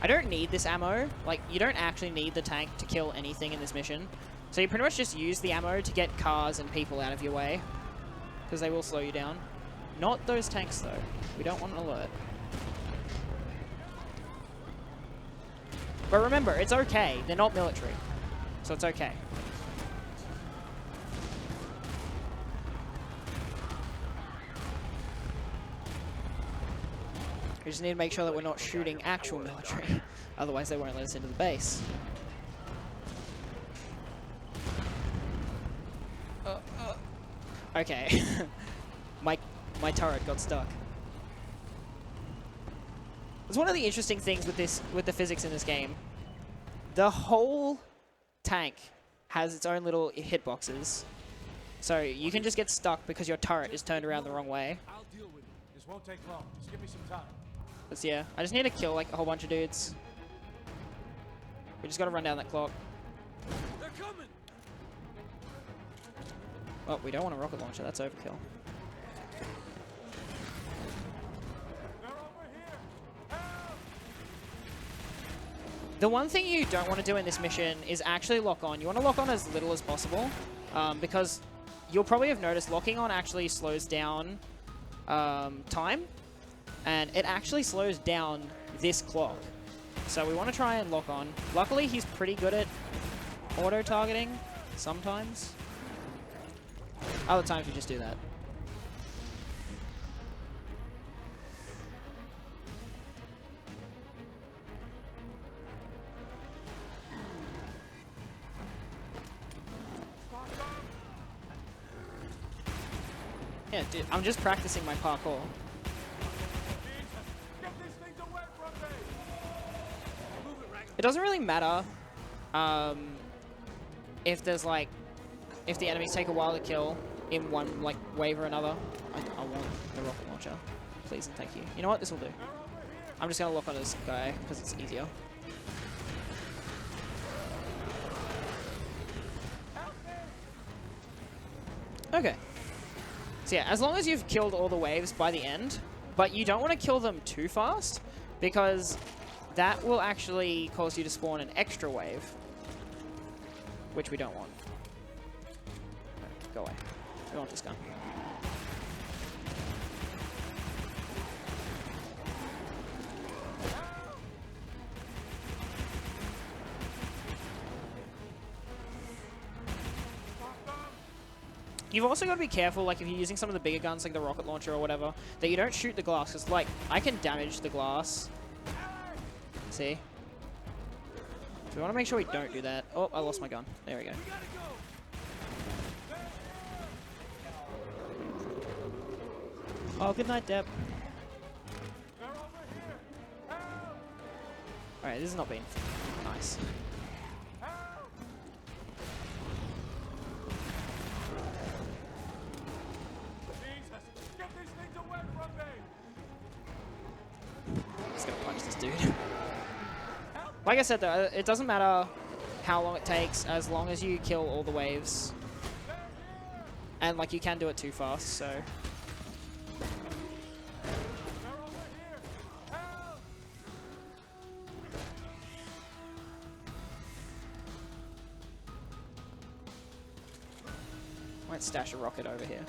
I don't need this ammo. Like, you don't actually need the tank to kill anything in this mission. So you pretty much just use the ammo to get cars and people out of your way, because they will slow you down. Not those tanks, though. We don't want an alert. But remember, it's okay. They're not military, so it's okay. We just need to make sure that we're not shooting actual military. Otherwise, they won't let us into the base. Okay. my turret got stuck. It's one of the interesting things with the physics in this game. The whole tank has its own little hitboxes. So you can just get stuck because your turret is turned around the wrong way. I'll deal with it. This won't take long. Just give me some time. But yeah, I just need to kill like a whole bunch of dudes. We just gotta run down that clock. They're coming. Oh, we don't want a rocket launcher. That's overkill. They're over here. Help! The one thing you don't want to do in this mission is actually lock on. You want to lock on as little as possible, because you'll probably have noticed locking on actually slows down time, and it actually slows down this clock. So we want to try and lock on. Luckily, he's pretty good at auto-targeting sometimes. Other times we just do that. Yeah, dude, I'm just practicing my parkour. Get these things away from me. Move it, Ragnar. It doesn't really matter if there's like, if the enemies take a while to kill in one like wave or another. I want the rocket launcher, please and thank you. You know what? This will do. I'm just gonna lock on this guy because it's easier. Okay. So yeah, as long as you've killed all the waves by the end, but you don't want to kill them too fast because that will actually cause you to spawn an extra wave, which we don't want. Go away. We want this gun. You've also got to be careful, like if you're using some of the bigger guns, like the rocket launcher or whatever, that you don't shoot the glass, because like, I can damage the glass. See? So we want to make sure we don't do that. Oh, I lost my gun. There we go. Oh, good night, Deb. Alright, this has not been nice. Just gonna punch this dude. Like I said though, it doesn't matter how long it takes as long as you kill all the waves. And like you can do it too fast, so. Might stash a rocket over here.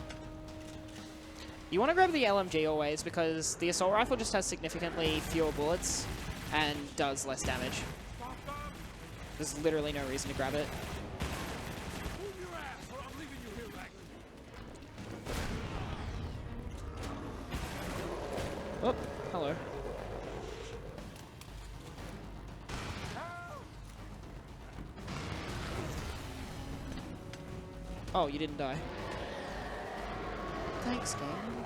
You want to grab the LMG always because the assault rifle just has significantly fewer bullets and does less damage. There's literally no reason to grab it. Move your ass, or I'm leaving you here, Ragnar. Oh, hello. Oh, you didn't die. Thanks, game.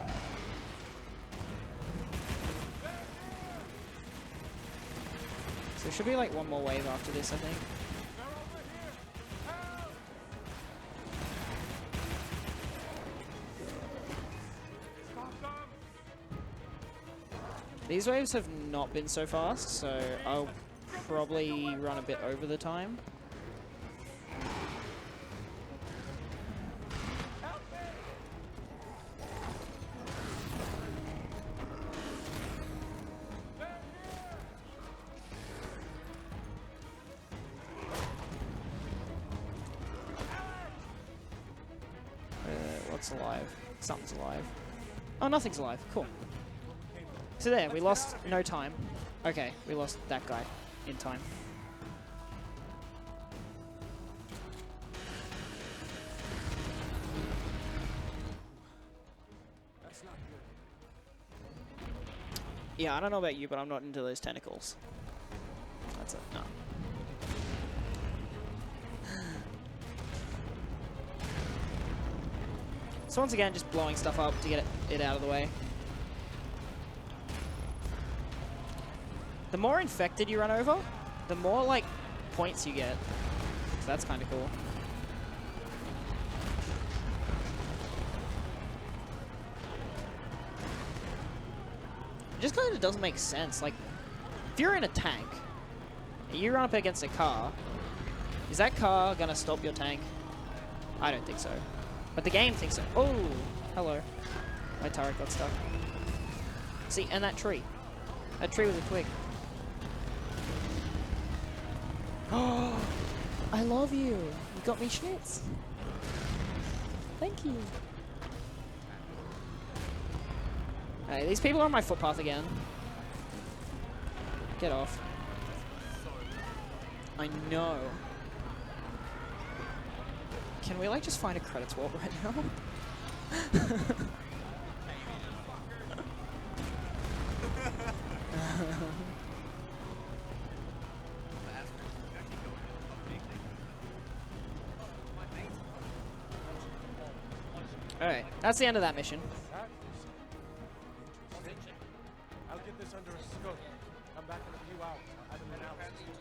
So there should be like one more wave after this, I think. These waves have not been so fast, so I'll probably run a bit over the time. What's alive? Something's alive. Oh, nothing's alive. Cool. So there, we lost no time. Okay, we lost that guy in time. That's not good. Yeah, I don't know about you, but I'm not into those tentacles. That's it. No. So once again, just blowing stuff up to get it out of the way. The more infected you run over, the more, like, points you get. So that's kind of cool. It just kind of doesn't make sense. Like, if you're in a tank, and you run up against a car, is that car gonna stop your tank? I don't think so. But the game thinks so. Oh, hello. My turret got stuck. See, and that tree. That tree was a twig. Oh, I love you. You got me schnitz. Thank you. Hey, these people are on my footpath again. Get off. I know. Can we, like, just find a credits warp right now? Alright, that's the end of that mission. I'll get this under a scope. Come back in a few hours. I'll have an analysis.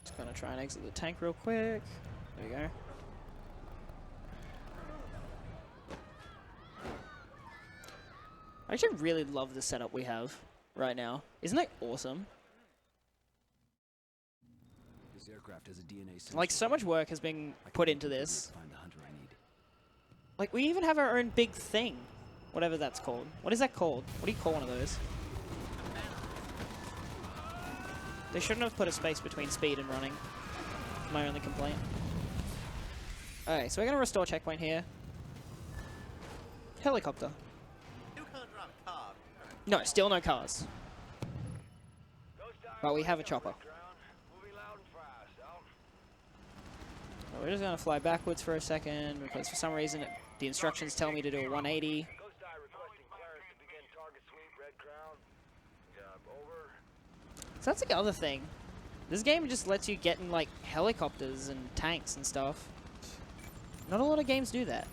Just gonna try and exit the tank real quick. There you go. I actually really love the setup we have right now. Isn't it awesome? This aircraft has a DNA sensor. Like, so much work has been I can put use into it to this. find the hunter I need. Like, we even have our own big thing. Whatever that's called. What is that called? What do you call one of those? They shouldn't have put a space between speed and running. My only complaint. Alright, so we're gonna restore checkpoint here. Helicopter. You can't drive a car. No, still no cars. But we have a chopper. So we're just gonna fly backwards for a second because for some reason the instructions tell me to do a 180. So that's the other thing. This game just lets you get in, like, helicopters and tanks and stuff. Not a lot of games do that.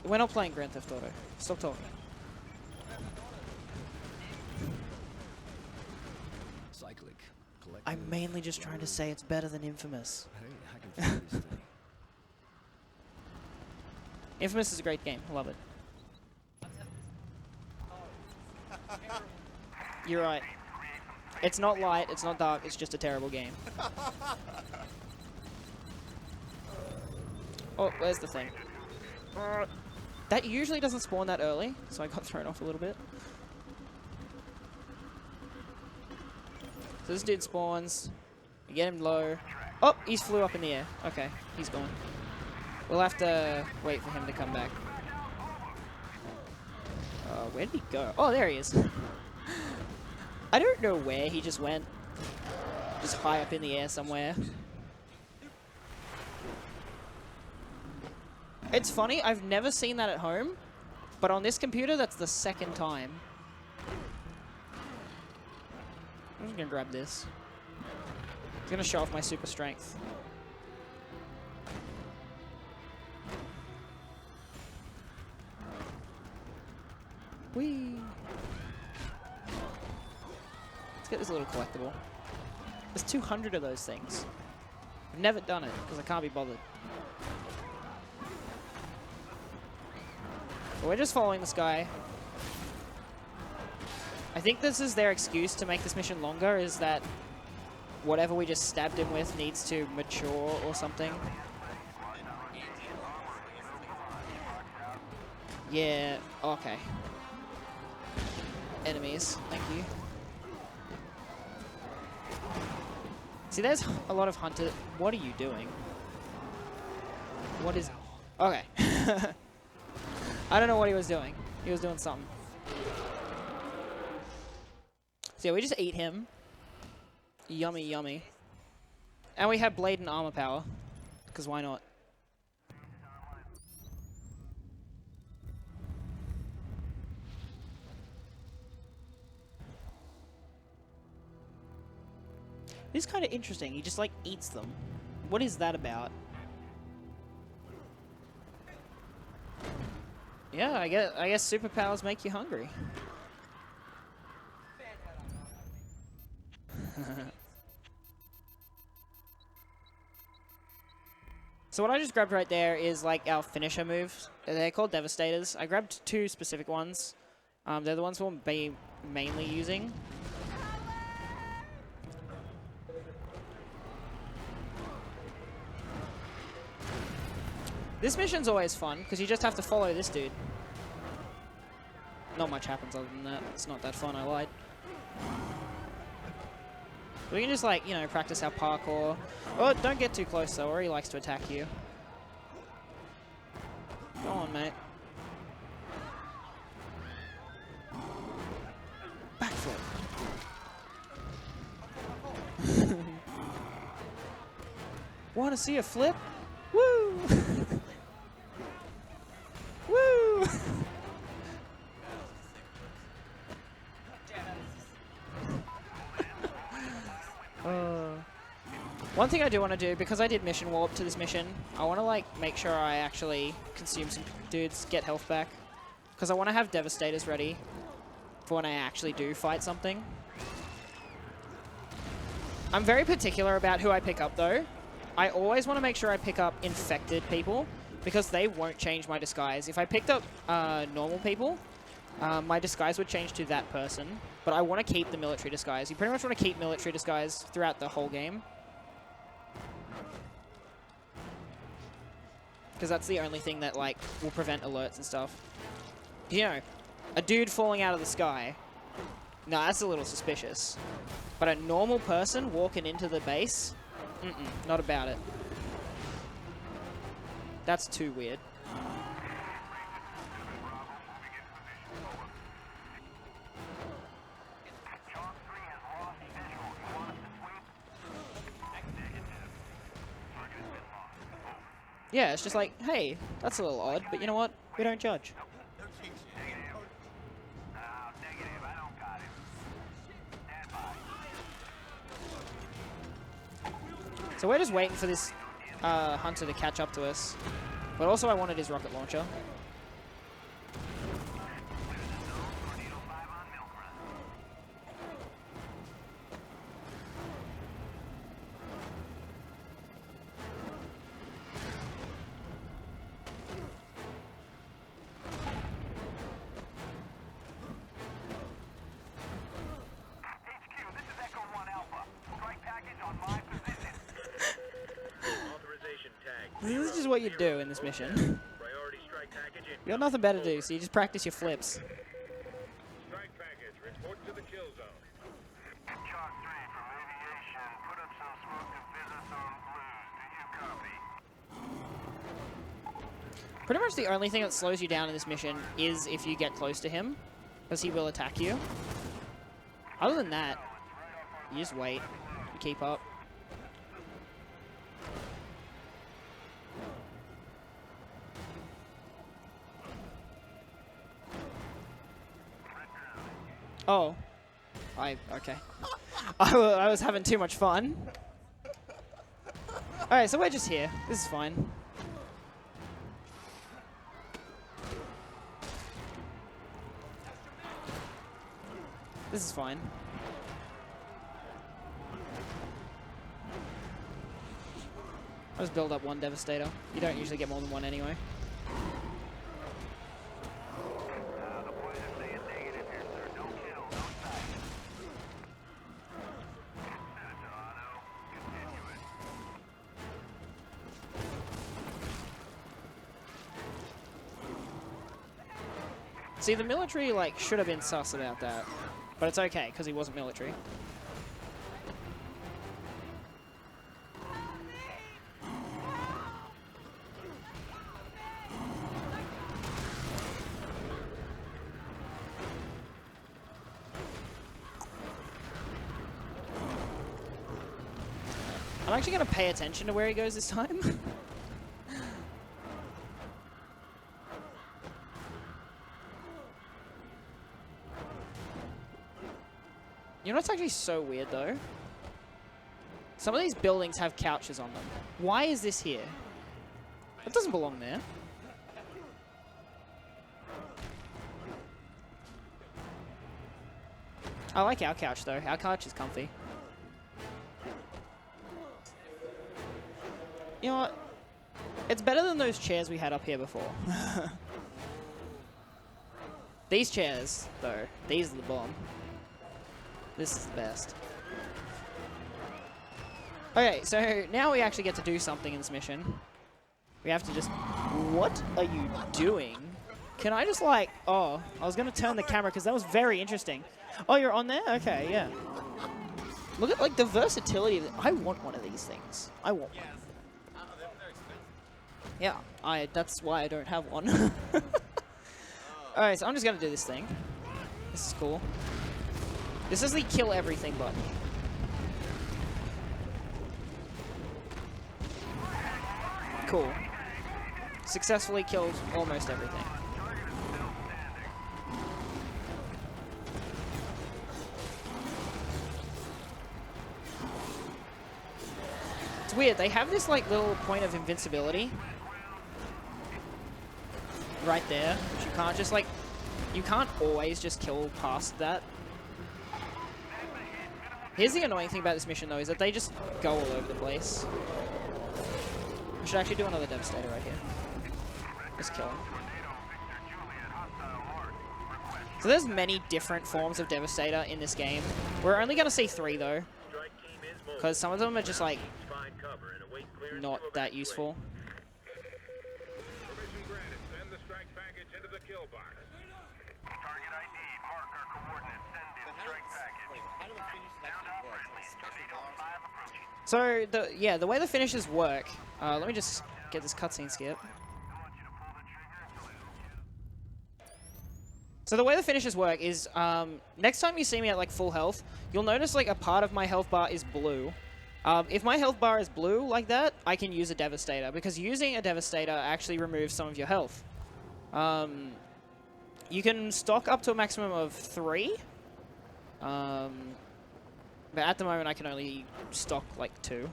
We're not playing Grand Theft Auto. Stop talking. Cyclic. I'm mainly just trying to say it's better than Infamous. Hey, I can feel this thing. Infamous is a great game. I love it. You're right. It's not light, it's not dark, it's just a terrible game. Oh, where's the thing? That usually doesn't spawn that early, so I got thrown off a little bit. So this dude spawns. We get him low. Oh, he's flew up in the air. Okay, he's gone. We'll have to wait for him to come back. Where did he go? Oh, there he is. I don't know where he just went. Just high up in the air somewhere. It's funny, I've never seen that at home, but on this computer, that's the second time. I'm just gonna grab this. I'm gonna show off my super strength. Whee! Let's get this little collectible. There's 200 of those things. I've never done it, because I can't be bothered. But we're just following this guy. I think this is their excuse to make this mission longer, is that whatever we just stabbed him with needs to mature or something. Yeah, okay. Enemies, thank you. See, there's a lot of hunter. What are you doing? What is... Okay. I don't know what he was doing. He was doing something. So yeah, we just ate him. Yummy, yummy. And we have blade and armor power. Because why not? This is kind of interesting. He just like eats them. What is that about? Yeah, I guess superpowers make you hungry. So what I just grabbed right there is like our finisher moves. They're called Devastators. I grabbed 2 specific ones. They're the ones we'll be mainly using. This mission's always fun, because you just have to follow this dude. Not much happens other than that. It's not that fun, I lied. We can just, like, you know, practice our parkour. Oh, don't get too close, though, or he likes to attack you. Go on, mate. Backflip. Want to see a flip? Woo! Woo! One thing I do want to do, because I did mission warp to this mission, I want to like make sure I actually consume some dudes, get health back, because I want to have Devastators ready for when I actually do fight something. I'm very particular about who I pick up though. I always want to make sure I pick up infected people, because they won't change my disguise. If I picked up normal people, my disguise would change to that person, but I want to keep the military disguise. You pretty much want to keep military disguise throughout the whole game, because that's the only thing that like will prevent alerts and stuff. You know, a dude falling out of the sky, no, that's a little suspicious. But a normal person walking into the base, not about it. That's too weird. Yeah, it's just like, hey, that's a little odd, but you know what? We don't judge. So we're just waiting for this hunter to catch up to us. But also I wanted his rocket launcher. This is just what you do in this mission. Priority strike package in. You got nothing better to do, so you just practice your flips. Strike package, report to the kill zone. Chalk 3 from aviation. Put up some smoke and visit on blues. Do you copy? Pretty much the only thing that slows you down in this mission is if you get close to him, because he will attack you. Other than that, you just wait. You keep up. Oh. Okay. I was having too much fun. Alright, so we're just here. This is fine. This is fine. I'll just build up one Devastator. You don't usually get more than one anyway. See, the military, like, should have been sus about that. But it's okay, because he wasn't military. I'm actually going to pay attention to where he goes this time. You know what's actually so weird, though? Some of these buildings have couches on them. Why is this here? That doesn't belong there. I like our couch, though. Our couch is comfy. You know what? It's better than those chairs we had up here before. These chairs, though, these are the bomb. This is the best. Okay, so now we actually get to do something in this mission. We have to just... What are you doing? Can I just, like... Oh, I was going to turn the camera because that was very interesting. Oh, you're on there? Okay, yeah. Look at, like, the versatility. I want one of these things. I want one. They're expensive. Yeah, that's why I don't have one. Alright, so I'm just going to do this thing. This is cool. This is the kill everything button. Cool. Successfully killed almost everything. It's weird, they have this like little point of invincibility right there, which you can't just like, you can't always just kill past that. Here's the annoying thing about this mission though, is that they just go all over the place. I should actually do another Devastator right here. Just kill him. So there's many different forms of Devastator in this game. We're only going to see 3 though, because some of them are just like not that useful. Permission granted. Send the strike package into the kill box. Target ID. Mark our coordinates. Send in strike package. Wait, how do the finishes actually work? Like special powers? So the way the finishes work. Let me just get this cutscene skip. So the way the finishes work is, next time you see me at like full health, you'll notice like a part of my health bar is blue. If my health bar is blue like that, I can use a Devastator, because using a Devastator actually removes some of your health. You can stock up to a maximum of 3. But at the moment I can only stock like 2.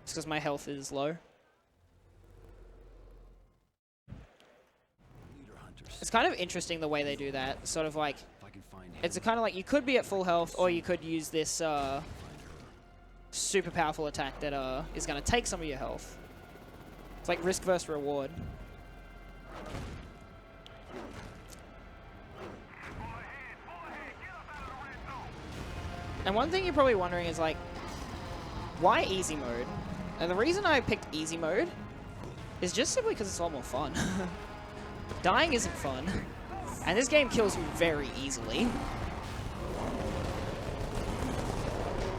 It's because my health is low. It's kind of interesting the way they do that. Sort of like, it's kind of like you could be at full health, or you could use this super powerful attack that is going to take some of your health. It's like risk versus reward. And one thing you're probably wondering is like, why easy mode? And the reason I picked easy mode is just simply because it's a lot more fun. Dying isn't fun, and this game kills you very easily. And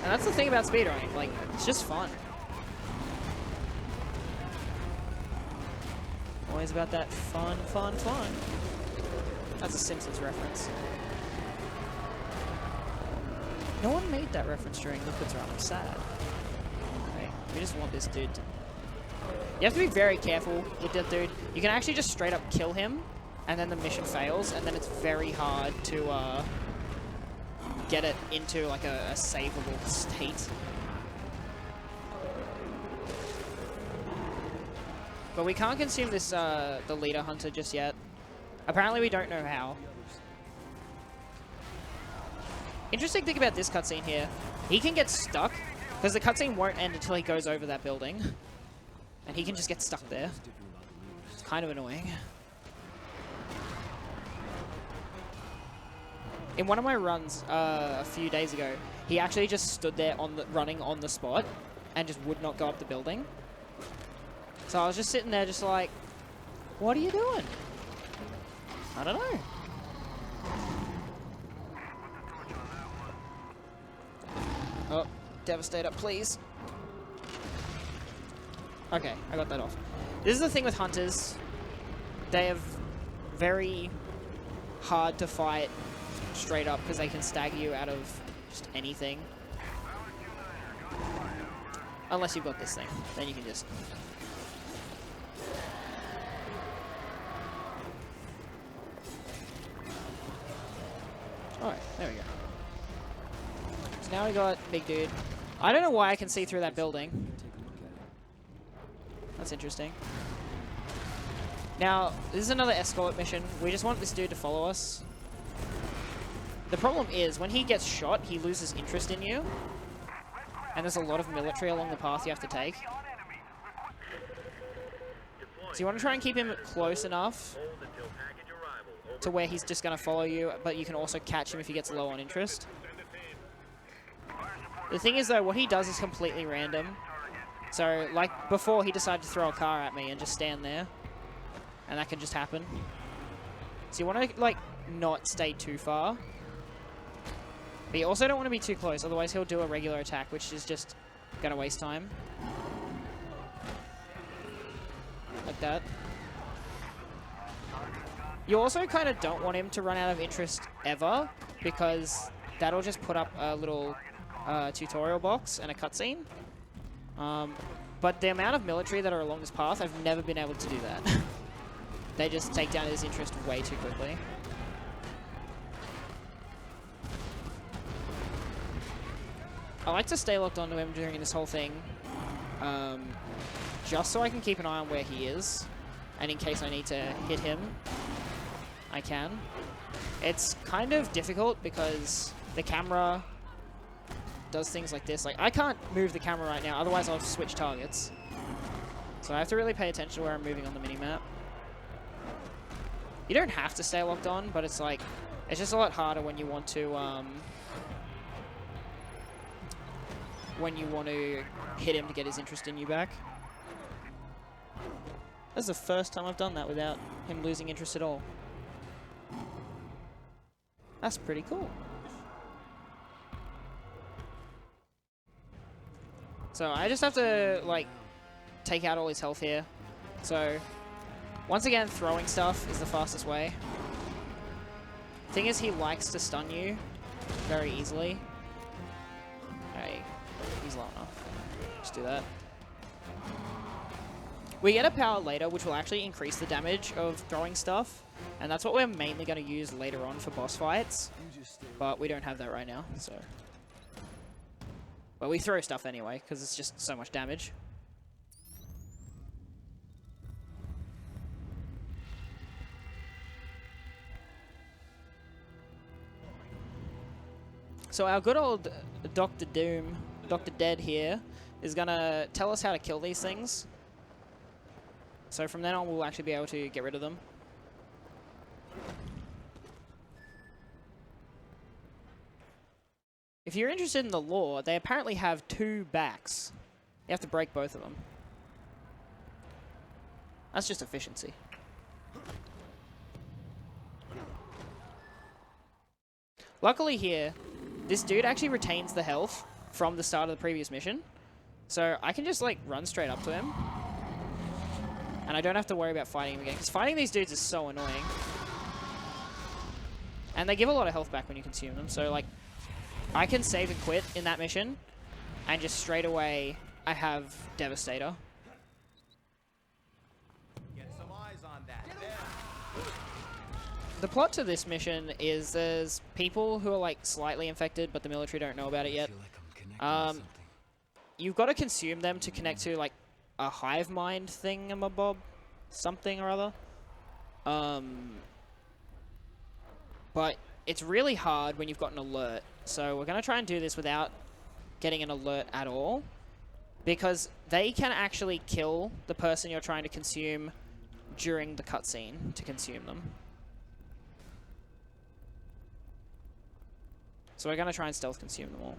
that's the thing about speedrunning, like, it's just fun. Always about that fun, fun, fun. That's a Simpsons reference. No one made that reference during Liquid's run, I'm sad. Okay, we just want this dude to... You have to be very careful with that dude. You can actually just straight up kill him, and then the mission fails, and then it's very hard to get it into like a savable state. But we can't consume this the leader hunter just yet. Apparently we don't know how. Interesting thing about this cutscene here, he can get stuck, because the cutscene won't end until he goes over that building. And he can just get stuck there. It's kind of annoying. In one of my runs a few days ago, he actually just stood there running on the spot and just would not go up the building. So I was just sitting there just like, what are you doing? I don't know. Oh, Devastator, please. Okay, I got that off. This is the thing with hunters. They are very hard to fight straight up because they can stagger you out of just anything. Unless you've got this thing. Then you can just... Alright, there we go. So now we got Big Dude. I don't know why I can see through that building. Take a look at it. That's interesting. Now, this is another escort mission. We just want this dude to follow us. The problem is, when he gets shot, he loses interest in you. And there's a lot of military along the path you have to take. So you want to try and keep him close enough Hold until package arrival. Over. to where he's just going to follow you, but you can also catch him if he gets low on interest. The thing is, though, what he does is completely random. So, like, before, he decided to throw a car at me and just stand there. And that can just happen. So you want to, like, not stay too far. But you also don't want to be too close, otherwise he'll do a regular attack, which is just going to waste time. Like that. You also kind of don't want him to run out of interest ever, because that'll just put up a little tutorial box and a cutscene. But the amount of military that are along this path, I've never been able to do that. They just take down his interest way too quickly. I like to stay locked onto him during this whole thing, just so I can keep an eye on where he is, and in case I need to hit him, I can. It's kind of difficult because the camera does things like this. Like, I can't move the camera right now, otherwise I'll switch targets. So I have to really pay attention to where I'm moving on the minimap. You don't have to stay locked on, but it's like, it's just a lot harder when you want to, hit him to get his interest in you back. That's the first time I've done that without him losing interest at all. That's pretty cool. So I just have to, like, take out all his health here. So, once again, throwing stuff is the fastest way. Thing is, he likes to stun you very easily. Hey, he's low enough. Just do that. We get a power later, which will actually increase the damage of throwing stuff. And that's what we're mainly going to use later on for boss fights. But we don't have that right now, so... But we throw stuff anyway, because it's just so much damage. So our good old Dr. Doom, Dr. Dead here, is going to tell us how to kill these things. So from then on, we'll actually be able to get rid of them. If you're interested in the lore, they apparently have 2 backs. You have to break both of them. That's just efficiency. Luckily here, this dude actually retains the health from the start of the previous mission. So I can just, like, run straight up to him. And I don't have to worry about fighting him again, because fighting these dudes is so annoying. And they give a lot of health back when you consume them, so, like, I can save and quit in that mission, and just straight away, I have Devastator. Get some eyes on that. There. The plot to this mission is there's people who are, like, slightly infected, but the military don't know about it yet. You've got to consume them to connect to, like, a hive mind thingamabob, something or other. But it's really hard when you've got an alert. So we're going to try and do this without getting an alert at all, because they can actually kill the person you're trying to consume during the cutscene to consume them. So we're going to try and stealth consume them all.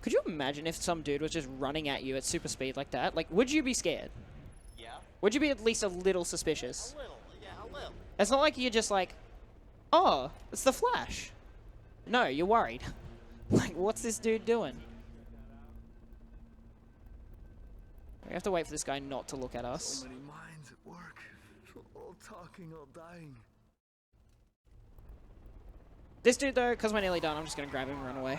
Could you imagine if some dude was just running at you at super speed like that? Like, would you be scared? Yeah. Would you be at least a little suspicious? A little. Yeah, a little. It's not like you're just like, oh, it's the Flash. No, you're worried. Like, what's this dude doing? We have to wait for this guy not to look at us. So many minds at work. All talking, all dying. This dude, though, because we're nearly done, I'm just going to grab him and run away.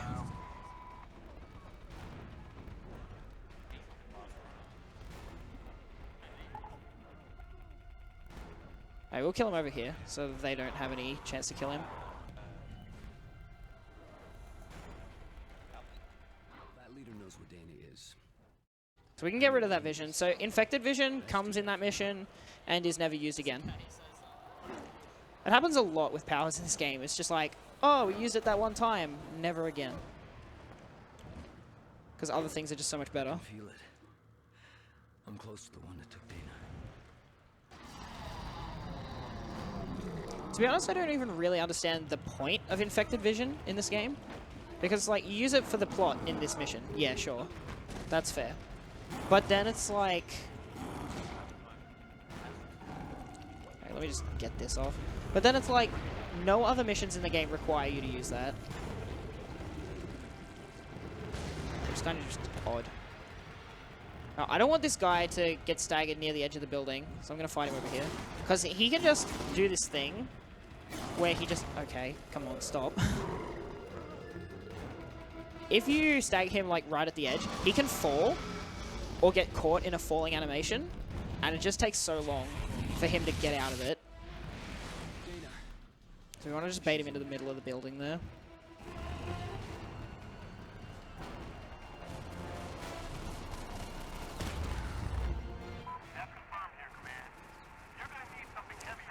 Alright, we'll kill him over here, so that they don't have any chance to kill him. So we can get rid of that vision. So infected vision comes in that mission and is never used again. It happens a lot with powers in this game. It's just like, oh, we used it that one time, never again. Because other things are just so much better. I feel it. I'm close to the one that took Dana. To be honest, I don't even really understand the point of infected vision in this game. Because, like, you use it for the plot in this mission. Yeah, sure. That's fair. But then it's like... Okay, let me just get this off. But then it's like, no other missions in the game require you to use that. It's kind of just odd. Now, I don't want this guy to get staggered near the edge of the building, so I'm going to fight him over here. Because he can just do this thing where he just... Okay, come on, stop. If you stagger him, like, right at the edge, he can fall or get caught in a falling animation, and it just takes so long for him to get out of it. So we want to just bait him into the middle of the building there.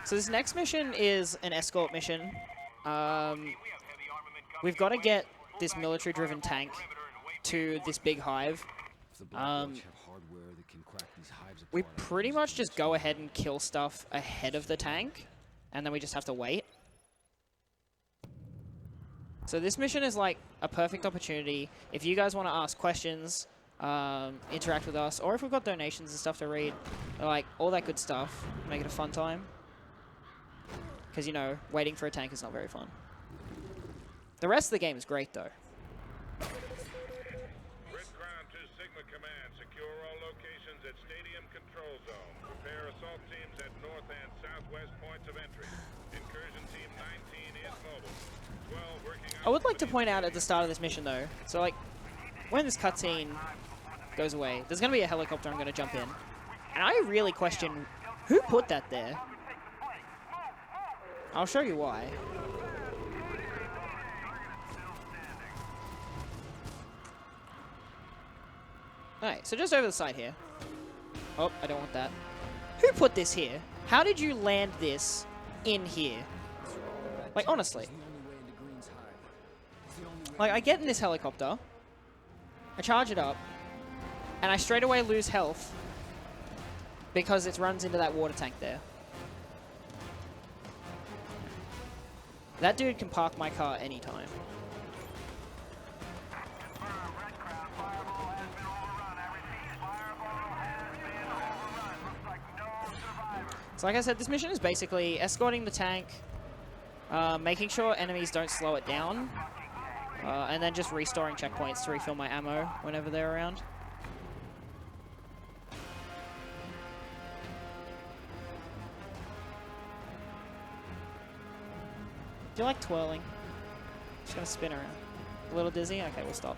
So this next mission is an escort mission. We've got to get this military-driven tank to this big hive. We pretty much just go ahead and kill stuff ahead of the tank, and then we just have to wait. So this mission is like a perfect opportunity if you guys want to ask questions, interact with us, or if we've got donations and stuff to read, like all that good stuff, make it a fun time. Because, you know, waiting for a tank is not very fun. The rest of the game is great, though. Grid Crown to Sigma Command. Secure all locations at Stadium Control Zone. Prepare assault teams at north and southwest points of entry. Incursion Team 19 is mobile. 12 working out. I would like to point out at the start of this mission, though, so, like, when this cutscene goes away, there's going to be a helicopter I'm going to jump in. And I really question, who put that there? I'll show you why. Alright, so just over the side here. Oh, I don't want that. Who put this here? How did you land this in here? Like, honestly. Like, I get in this helicopter, I charge it up, and I straight away lose health because it runs into that water tank there. That dude can park my car anytime. So like I said, this mission is basically escorting the tank, making sure enemies don't slow it down, and then just restoring checkpoints to refill my ammo whenever they're around. Do you like twirling? Just gonna spin around. A little dizzy? Okay, we'll stop.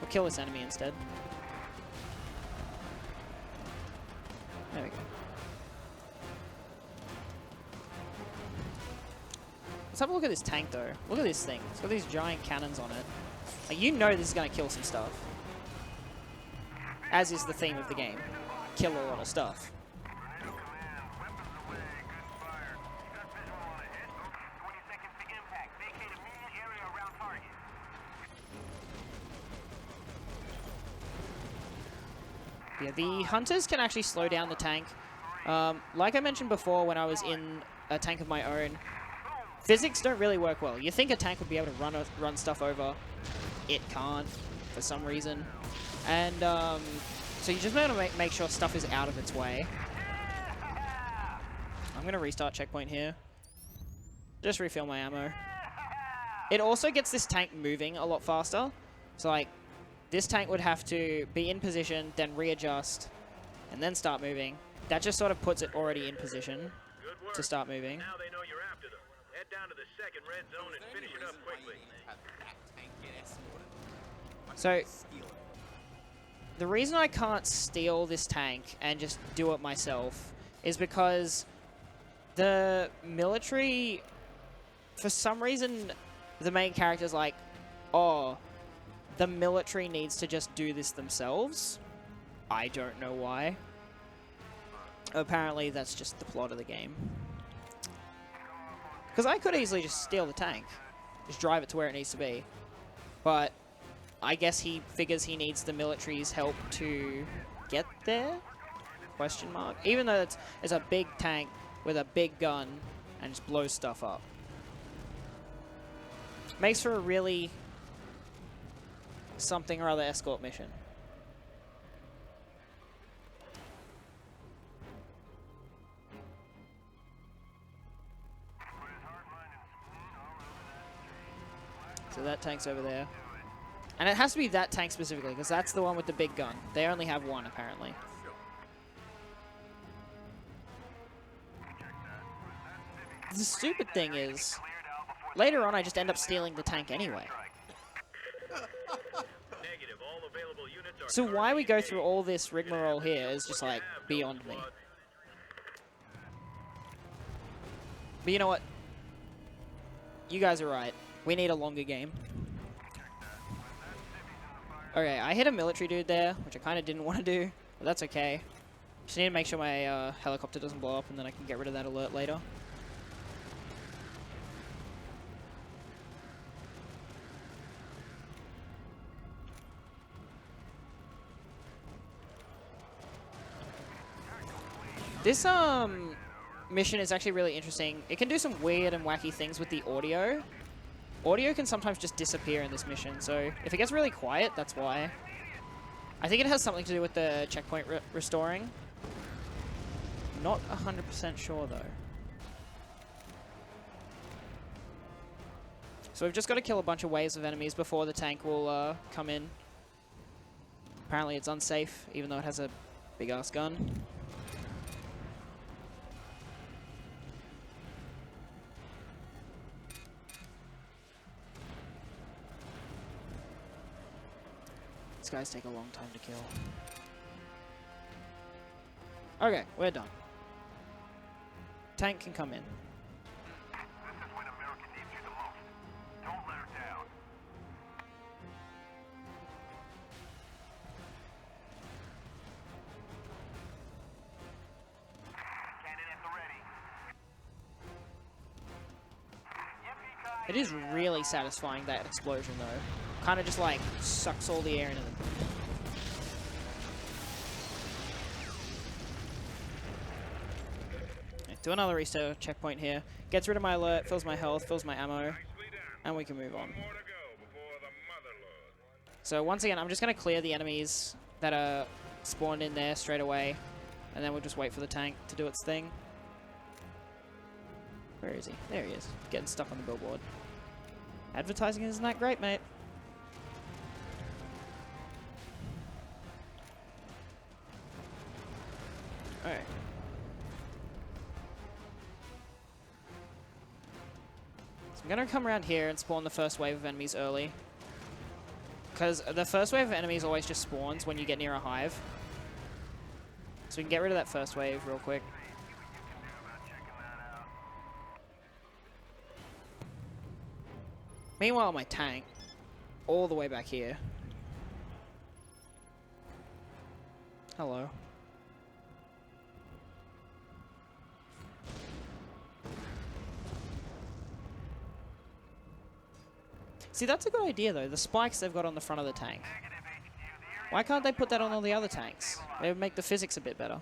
We'll kill this enemy instead. There we go. Let's have a look at this tank, though. Look at this thing. It's got these giant cannons on it. Like, you know this is gonna kill some stuff. As is the theme of the game. Kill a lot of stuff. Yeah, the hunters can actually slow down the tank. Like I mentioned before when I was in a tank of my own, physics don't really work well. You think a tank would be able to run stuff over. It can't, for some reason. And so you just want to make sure stuff is out of its way. I'm going to restart checkpoint here. Just refill my ammo. It also gets this tank moving a lot faster. So, like, this tank would have to be in position, then readjust, and then start moving. That just sort of puts it already in position to start moving. Now they know you're after them. Head down to the second red zone and finish it up quickly. So, the reason I can't steal this tank and just do it myself is because the military, for some reason, the main character's like, oh, the military needs to just do this themselves. I don't know why. Apparently, that's just the plot of the game. Because I could easily just steal the tank. Just drive it to where it needs to be. But I guess he figures he needs the military's help to get there? Question mark. Even though it's a big tank with a big gun and just blows stuff up. Makes for a really something or other escort mission. So that tank's over there. And it has to be that tank specifically, because that's the one with the big gun. They only have one, apparently. The stupid thing is, later on I just end up stealing the tank anyway. So why we go through all this rigmarole here is just like beyond me. But you know what? You guys are right. We need a longer game. Okay, I hit a military dude there, which I kind of didn't want to do, but that's okay. Just need to make sure my helicopter doesn't blow up, and then I can get rid of that alert later. This mission is actually really interesting. It can do some weird and wacky things with the audio. Audio can sometimes just disappear in this mission, so if it gets really quiet, that's why. I think it has something to do with the checkpoint restoring. Not 100% sure, though. So we've just got to kill a bunch of waves of enemies before the tank will come in. Apparently it's unsafe, even though it has a big-ass gun. These guys take a long time to kill. Okay, we're done. Tank can come in. This is when America needs you the most. Don't let her down. Cannon at the ready. It is really satisfying, that explosion, though. Kind of just, like, sucks all the air into them. Okay, do another restore checkpoint here. Gets rid of my alert, fills my health, fills my ammo, and we can move on. So once again, I'm just going to clear the enemies that are spawned in there straight away, and then we'll just wait for the tank to do its thing. Where is he? There he is, getting stuck on the billboard. Advertising isn't that great, mate. Alright. So I'm gonna come around here and spawn the first wave of enemies early. Because the first wave of enemies always just spawns when you get near a hive. So we can get rid of that first wave real quick. Meanwhile, my tank, all the way back here. Hello. See, that's a good idea, though. The spikes they've got on the front of the tank. Why can't they put that on all the other tanks? It would make the physics a bit better.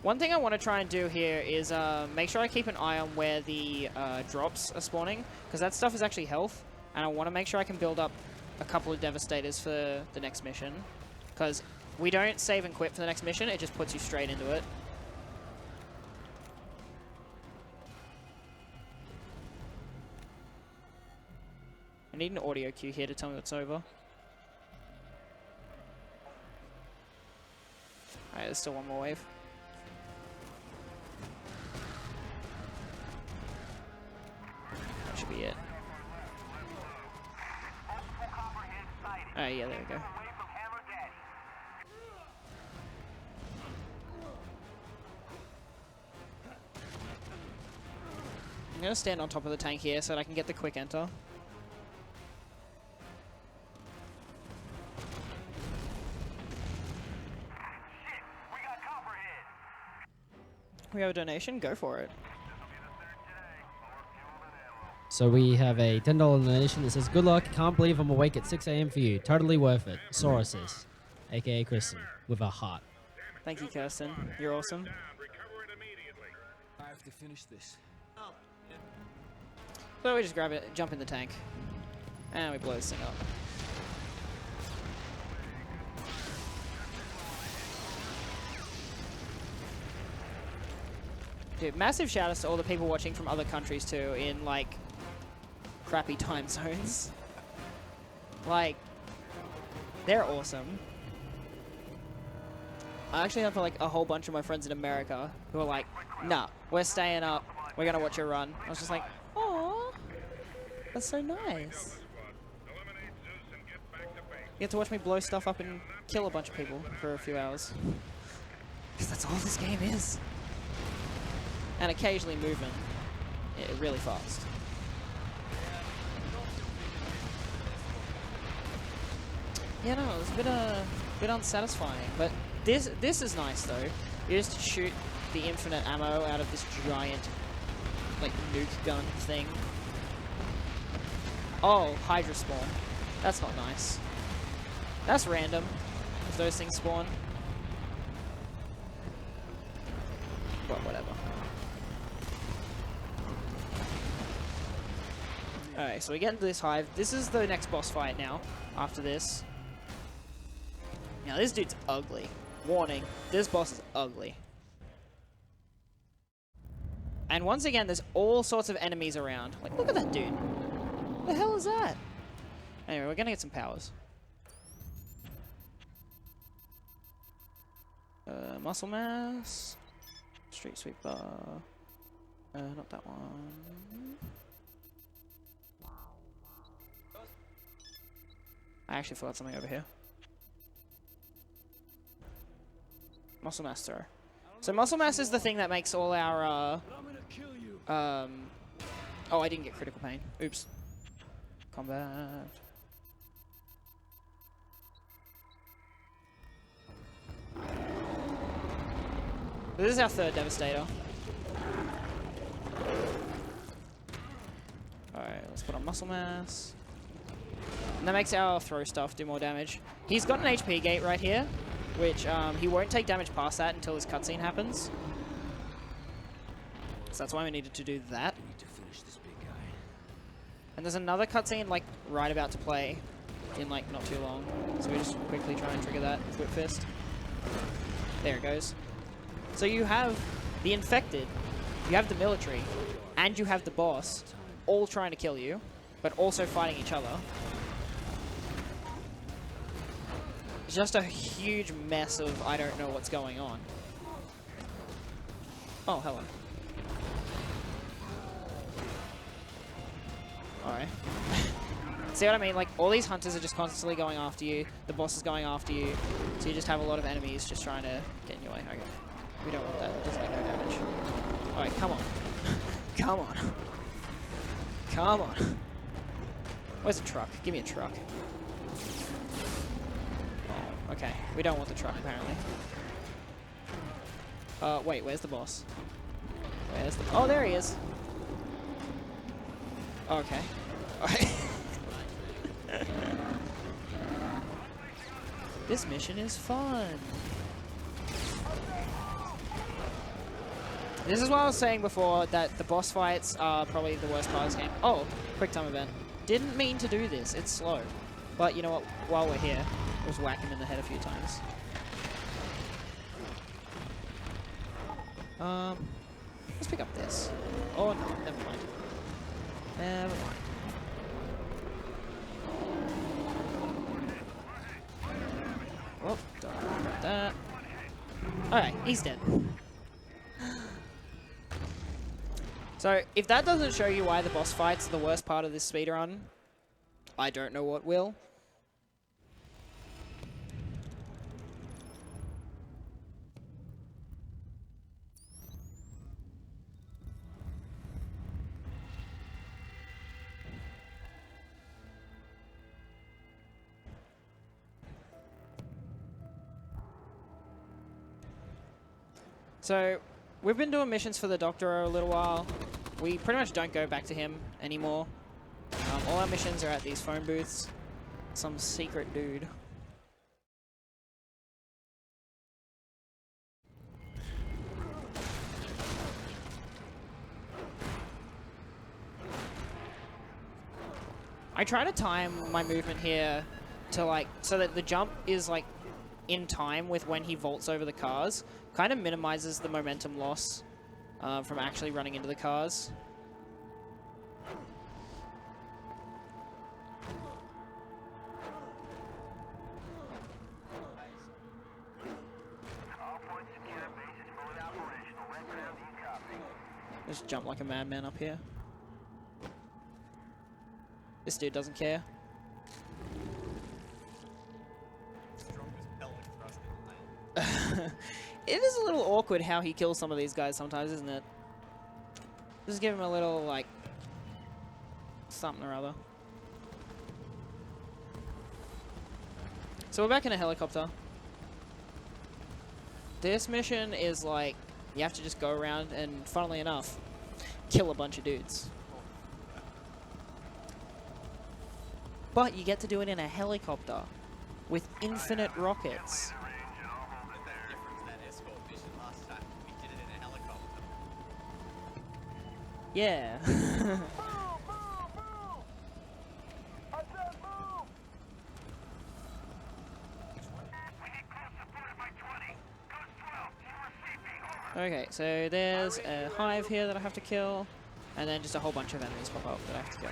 One thing I want to try and do here is make sure I keep an eye on where the drops are spawning, because that stuff is actually health, and I want to make sure I can build up a couple of Devastators for the next mission, because we don't save and quit for the next mission, it just puts you straight into it. I need an audio cue here to tell me what's over. Alright, there's still one more wave. That should be it. Oh yeah, there we go. I'm gonna stand on top of the tank here so that I can get the quick enter. We have a donation. Go for it. So we have a $10 donation that says, "Good luck. Can't believe I'm awake at 6 a.m. for you. Totally worth it. Sauruses, aka Kristen, with a heart." Thank you, Kirsten. You're awesome. Recover it immediately. I have to finish this. So we just grab it, jump in the tank, and we blow this thing up. Dude, massive shout outs to all the people watching from other countries too, in like crappy time zones. Like, they're awesome. I actually have like a whole bunch of my friends in America who are like, nah, we're staying up, we're gonna watch you run. I was just like, oh, that's so nice. Eliminate Zeus and get back to base. You get to watch me blow stuff up and kill a bunch of people for a few hours. Because that's all this game is. And occasionally moving really fast. Yeah, no, it's a bit unsatisfying, but this is nice though. You just shoot the infinite ammo out of this giant, like, nuke gun thing. Oh, Hydra spawn. That's not nice. That's random, if those things spawn. But whatever. Alright, so we get into this hive. This is the next boss fight now, after this. Now, this dude's ugly. Warning, this boss is ugly. And once again, there's all sorts of enemies around. Like, look at that dude. What the hell is that? Anyway, we're gonna get some powers. Muscle mass. Street sweeper. Not that one. I actually forgot something over here. Muscle mass throw. So muscle mass is the thing that makes all our oh, I didn't get critical pain. Oops. Combat. This is our third Devastator. Alright, let's put on muscle mass. And that makes our throw stuff do more damage. He's got an HP gate right here, which he won't take damage past that until his cutscene happens. So that's why we needed to do that. I need to finish this big guy. And there's another cutscene like right about to play in like not too long. So we just quickly try and trigger that Whip Fist. There it goes. So you have the infected, you have the military, and you have the boss all trying to kill you, but also fighting each other. Just a huge mess of I don't know what's going on. Oh, hello. Alright. See what I mean? Like, all these hunters are just constantly going after you. The boss is going after you. So you just have a lot of enemies just trying to get in your way. Okay. We don't want that. It doesn't make no damage. Alright, come on. Come on. Come on. Where's the truck? Give me a truck. Oh, okay. We don't want the truck, apparently. Wait, where's the boss? Where's the... Oh, there he is. Okay. Alright. This mission is fun. This is what I was saying before, that the boss fights are probably the worst part of this game. Oh, quick time event. Didn't mean to do this. It's slow. But you know what? While we're here, we'll just whack him in the head a few times. Let's pick up this. Oh, no. Never mind. Never mind. Oh, don't worry about that. Alright, he's dead. So, if that doesn't show you why the boss fights are the worst part of this speedrun, I don't know what will. So, we've been doing missions for the Doctor a little while. We pretty much don't go back to him anymore. All our missions are at these phone booths. Some secret dude. I try to time my movement here to like, so that the jump is like in time with when he vaults over the cars. Kind of minimizes the momentum loss from actually running into the cars. Just jump like a madman up here. This dude doesn't care. Strongest pelvic thrust in the land. It is a little awkward how he kills some of these guys sometimes, isn't it? Just give him a little, like, something or other. So we're back in a helicopter. This mission is like, you have to just go around and, funnily enough, kill a bunch of dudes. But you get to do it in a helicopter with infinite rockets. But that difference, that escort mission last time, we did it in a helicopter. Yeah. Okay, so there's a hive here that I have to kill, and then just a whole bunch of enemies pop up that I have to kill.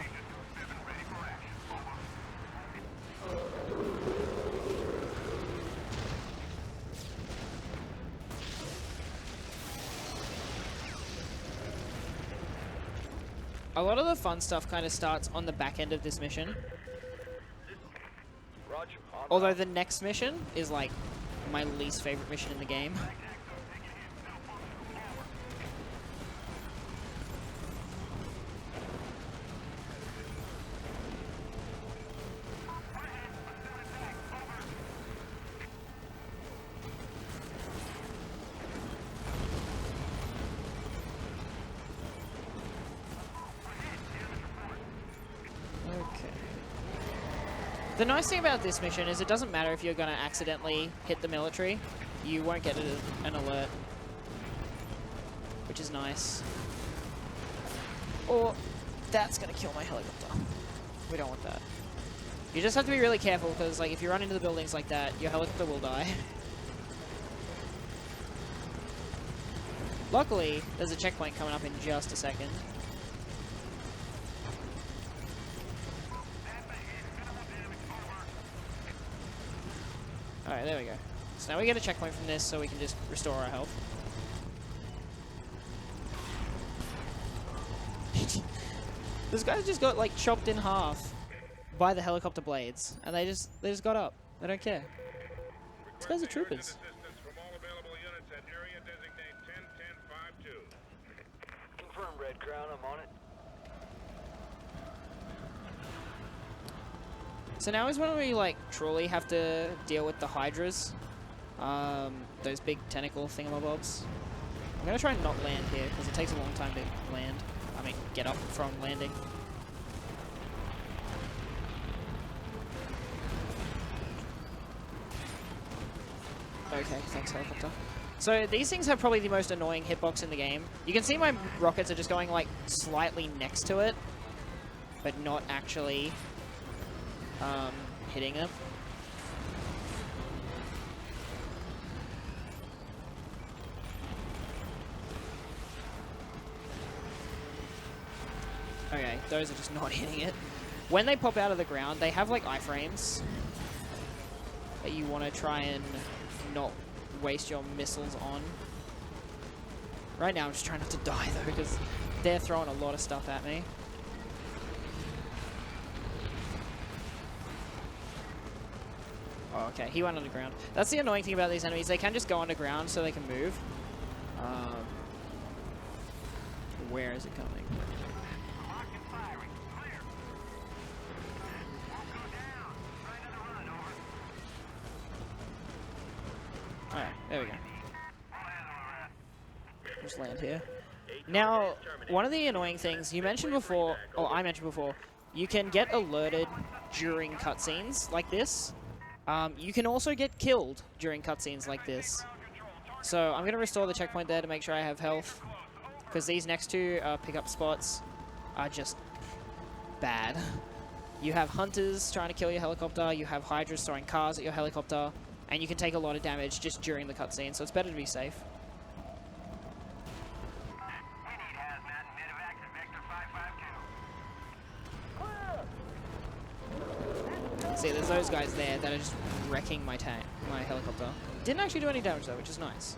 A lot of the fun stuff kind of starts on the back end of this mission. Although the next mission is like my least favorite mission in the game. The nice thing about this mission is it doesn't matter if you're going to accidentally hit the military. You won't get an alert. Which is nice. Or that's going to kill my helicopter. We don't want that. You just have to be really careful because like if you run into the buildings like that, your helicopter will die. Luckily, there's a checkpoint coming up in just a second. Alright, there we go. So now we get a checkpoint from this so we can just restore our health. This guy's just got like chopped in half by the helicopter blades, and they just got up. They don't care. These guys are troopers. Assistance from all available units at area designate 10-10-5-2. Confirm, Red Crown, I'm on it. So now is when we like truly have to deal with the hydras, those big tentacle thingamabobs. I'm gonna try and not land here because it takes a long time to land. I mean, get up from landing. Okay, thanks helicopter. So these things have probably the most annoying hitbox in the game. You can see my rockets are just going like slightly next to it, but not actually hitting them. Okay, those are just not hitting it. When they pop out of the ground, they have like iframes that you want to try and not waste your missiles on. Right now I'm just trying not to die though because they're throwing a lot of stuff at me. Oh, okay, he went underground. That's the annoying thing about these enemies. They can just go underground so they can move. Where is it coming? Alright, there we go. Just land here. Now, one of the annoying things you mentioned before, or I mentioned before, you can get alerted during cutscenes like this. You can also get killed during cutscenes like this. So I'm going to restore the checkpoint there to make sure I have health, because these next two pickup spots are just bad. You have hunters trying to kill your helicopter, you have hydras throwing cars at your helicopter, and you can take a lot of damage just during the cutscene, so it's better to be safe. See, there's those guys there that are just wrecking my helicopter. Didn't actually do any damage though, which is nice.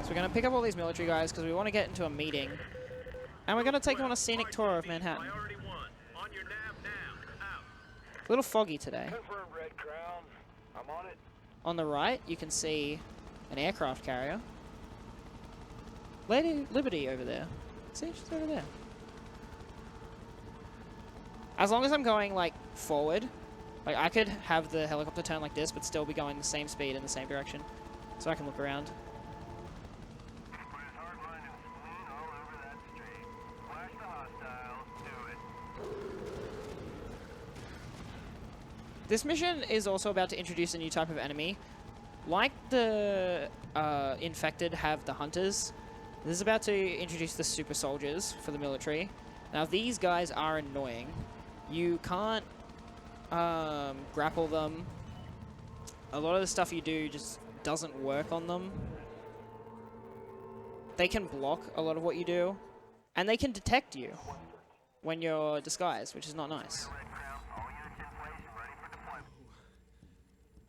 So we're going to pick up all these military guys because we want to get into a meeting. And we're going to take them on a scenic tour of Manhattan. A little foggy today. On the right, you can see an aircraft carrier. Lady Liberty over there. See, she's over there. As long as I'm going, like, forward, like, I could have the helicopter turn like this, but still be going the same speed in the same direction. So I can look around. This mission is also about to introduce a new type of enemy. Like the infected have the hunters, this is about to introduce the super soldiers for the military. Now these guys are annoying. You can't grapple them. A lot of the stuff you do just doesn't work on them. They can block a lot of what you do, and they can detect you when you're disguised, which is not nice.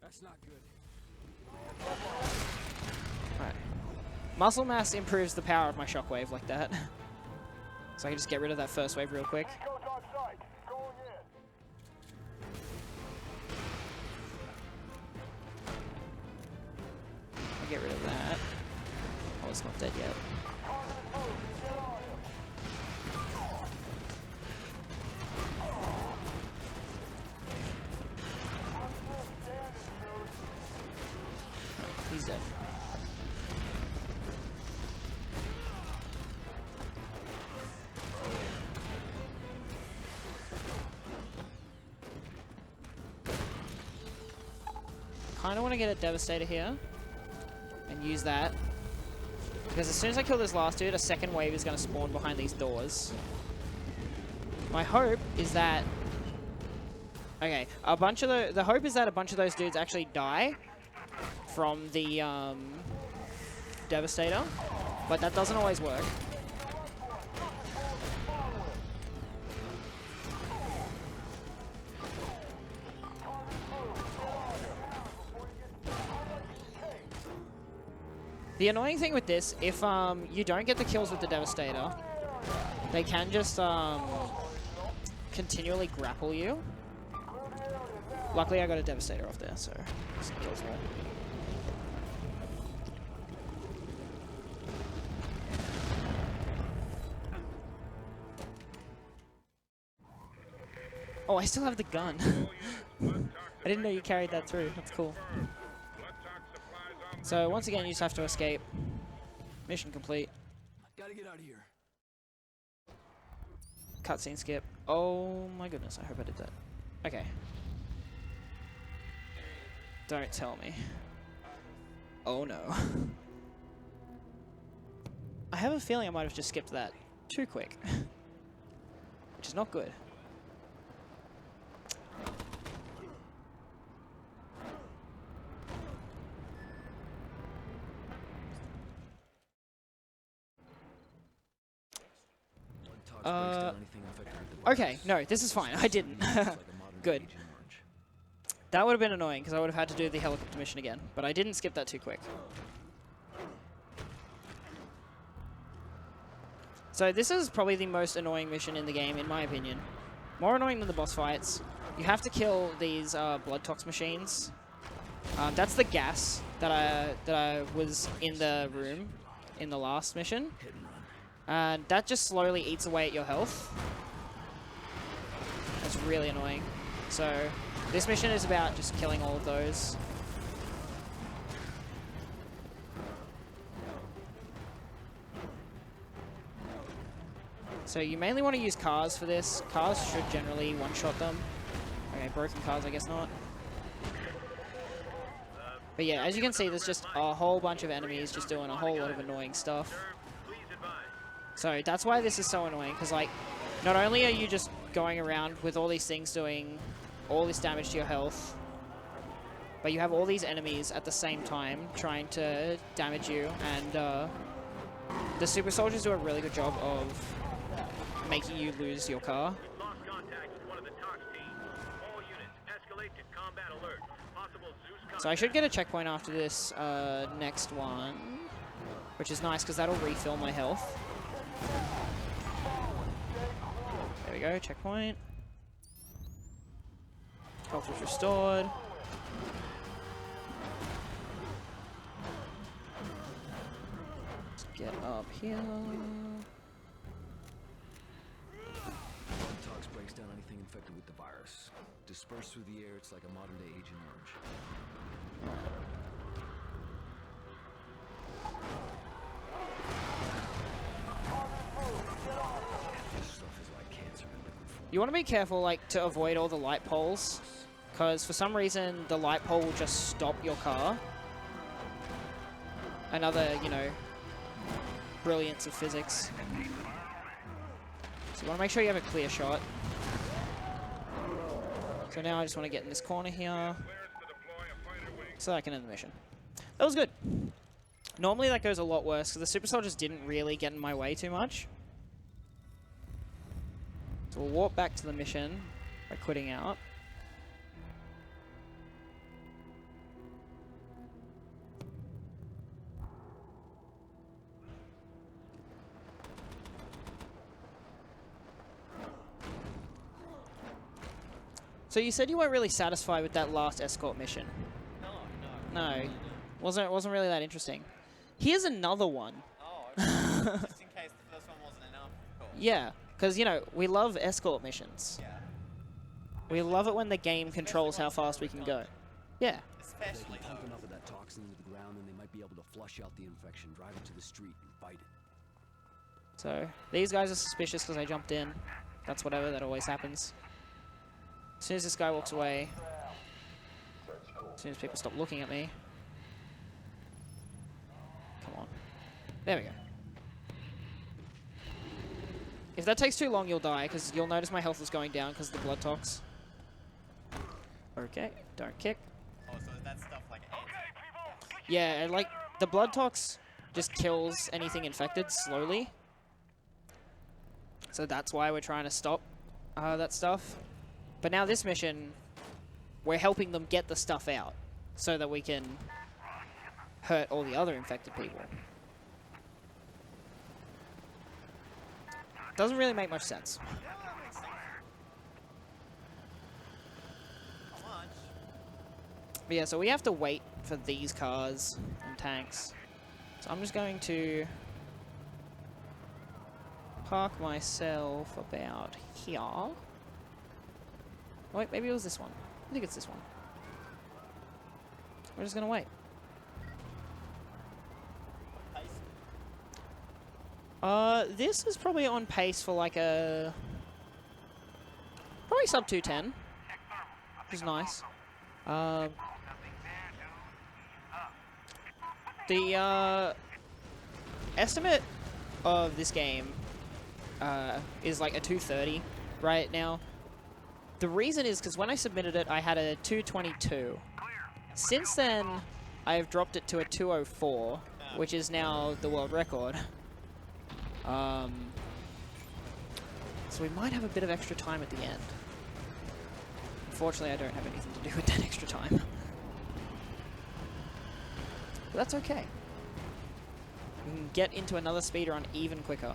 That's not good. Alright. Muscle mass improves the power of my shockwave like that. So I can just get rid of that first wave real quick. I'll get rid of that. Oh, it's not dead yet. He's dead. Kind of want to get a Devastator here and use that, because as soon as I kill this last dude, a second wave is going to spawn behind these doors. My hope is that the hope is that a bunch of those dudes actually die from the Devastator, but that doesn't always work. The annoying thing with this, if you don't get the kills with the Devastator, they can just continually grapple you. Luckily I got a Devastator off there, so this kills more. Oh, I still have the gun. I didn't know you carried that through. That's cool. So once again, you just have to escape. Mission complete. Gotta get out of here. Cutscene skip. Oh my goodness, I hope I did that. Okay. Don't tell me. Oh no. I have a feeling I might have just skipped that too quick. Which is not good. Okay, no, this is fine. I didn't. Good. That would have been annoying, because I would have had to do the helicopter mission again. But I didn't skip that too quick. So this is probably the most annoying mission in the game, in my opinion. More annoying than the boss fights. You have to kill these blood tox machines. That's the gas that I was in the room in the last mission. And that just slowly eats away at your health. That's really annoying. So this mission is about just killing all of those. So you mainly want to use cars for this. Cars should generally one-shot them. Okay, broken cars, I guess not. But yeah, as you can see, there's just a whole bunch of enemies just doing a whole lot of annoying stuff. So that's why this is so annoying, because like, not only are you just going around with all these things doing all this damage to your health, but you have all these enemies at the same time trying to damage you, and the super soldiers do a really good job of making you lose your car. Lost contact with one of the TOX team. All units, escalate to combat alert. Possible Zeus. So I should get a checkpoint after this next one, which is nice because that'll refill my health. There we go, checkpoint. Health is restored. Let's get up here. Tox breaks down anything infected with the virus. Dispersed through the air, it's like a modern-day Agent Orange. This stuff is like cancer in liquid form. You want to be careful, like, to avoid all the light poles, because for some reason the light pole will just stop your car. Another, you know, brilliance of physics. So you want to make sure you have a clear shot. So now I just want to get in this corner here, so I can end the mission. That was good. Normally that goes a lot worse, because the super soldiers didn't really get in my way too much. So we'll walk back to the mission by quitting out. So you said you weren't really satisfied with that last escort mission. No, wasn't really that interesting. Here's another one. Oh, okay. Just in case the first one wasn't enough. Cool. Yeah, because you know we love escort missions. Yeah. We love it when the game controls how fast we can go. Yeah. They Especially can pump those. enough of that toxin into the ground, and they might be able to flush out the infection, drive it to the street, and fight it. So these guys are suspicious because I jumped in. That's whatever. That always happens. As soon as this guy walks away, as soon as people stop looking at me. Come on. There we go. If that takes too long, you'll die, because you'll notice my health is going down because of the blood tox. Okay, don't kick. Oh, so is that stuff like Yeah, and like, the blood tox just kills anything infected slowly. So that's why we're trying to stop that stuff. But now this mission, we're helping them get the stuff out so that we can hurt all the other infected people. Doesn't really make much sense. Yeah, that makes sense. How much? But yeah, so we have to wait for these cars and tanks. So I'm just going to park myself about here. Wait, maybe it was this one. I think it's this one. We're just gonna wait. Pace? This is probably on pace for like a... probably sub 210. Which is nice. The estimate of this game is like a 230 right now. The reason is because when I submitted it, I had a 222. Since then, I've dropped it to a 204, which is now the world record. So we might have a bit of extra time at the end. Unfortunately, I don't have anything to do with that extra time. But that's okay. We can get into another speedrun even quicker.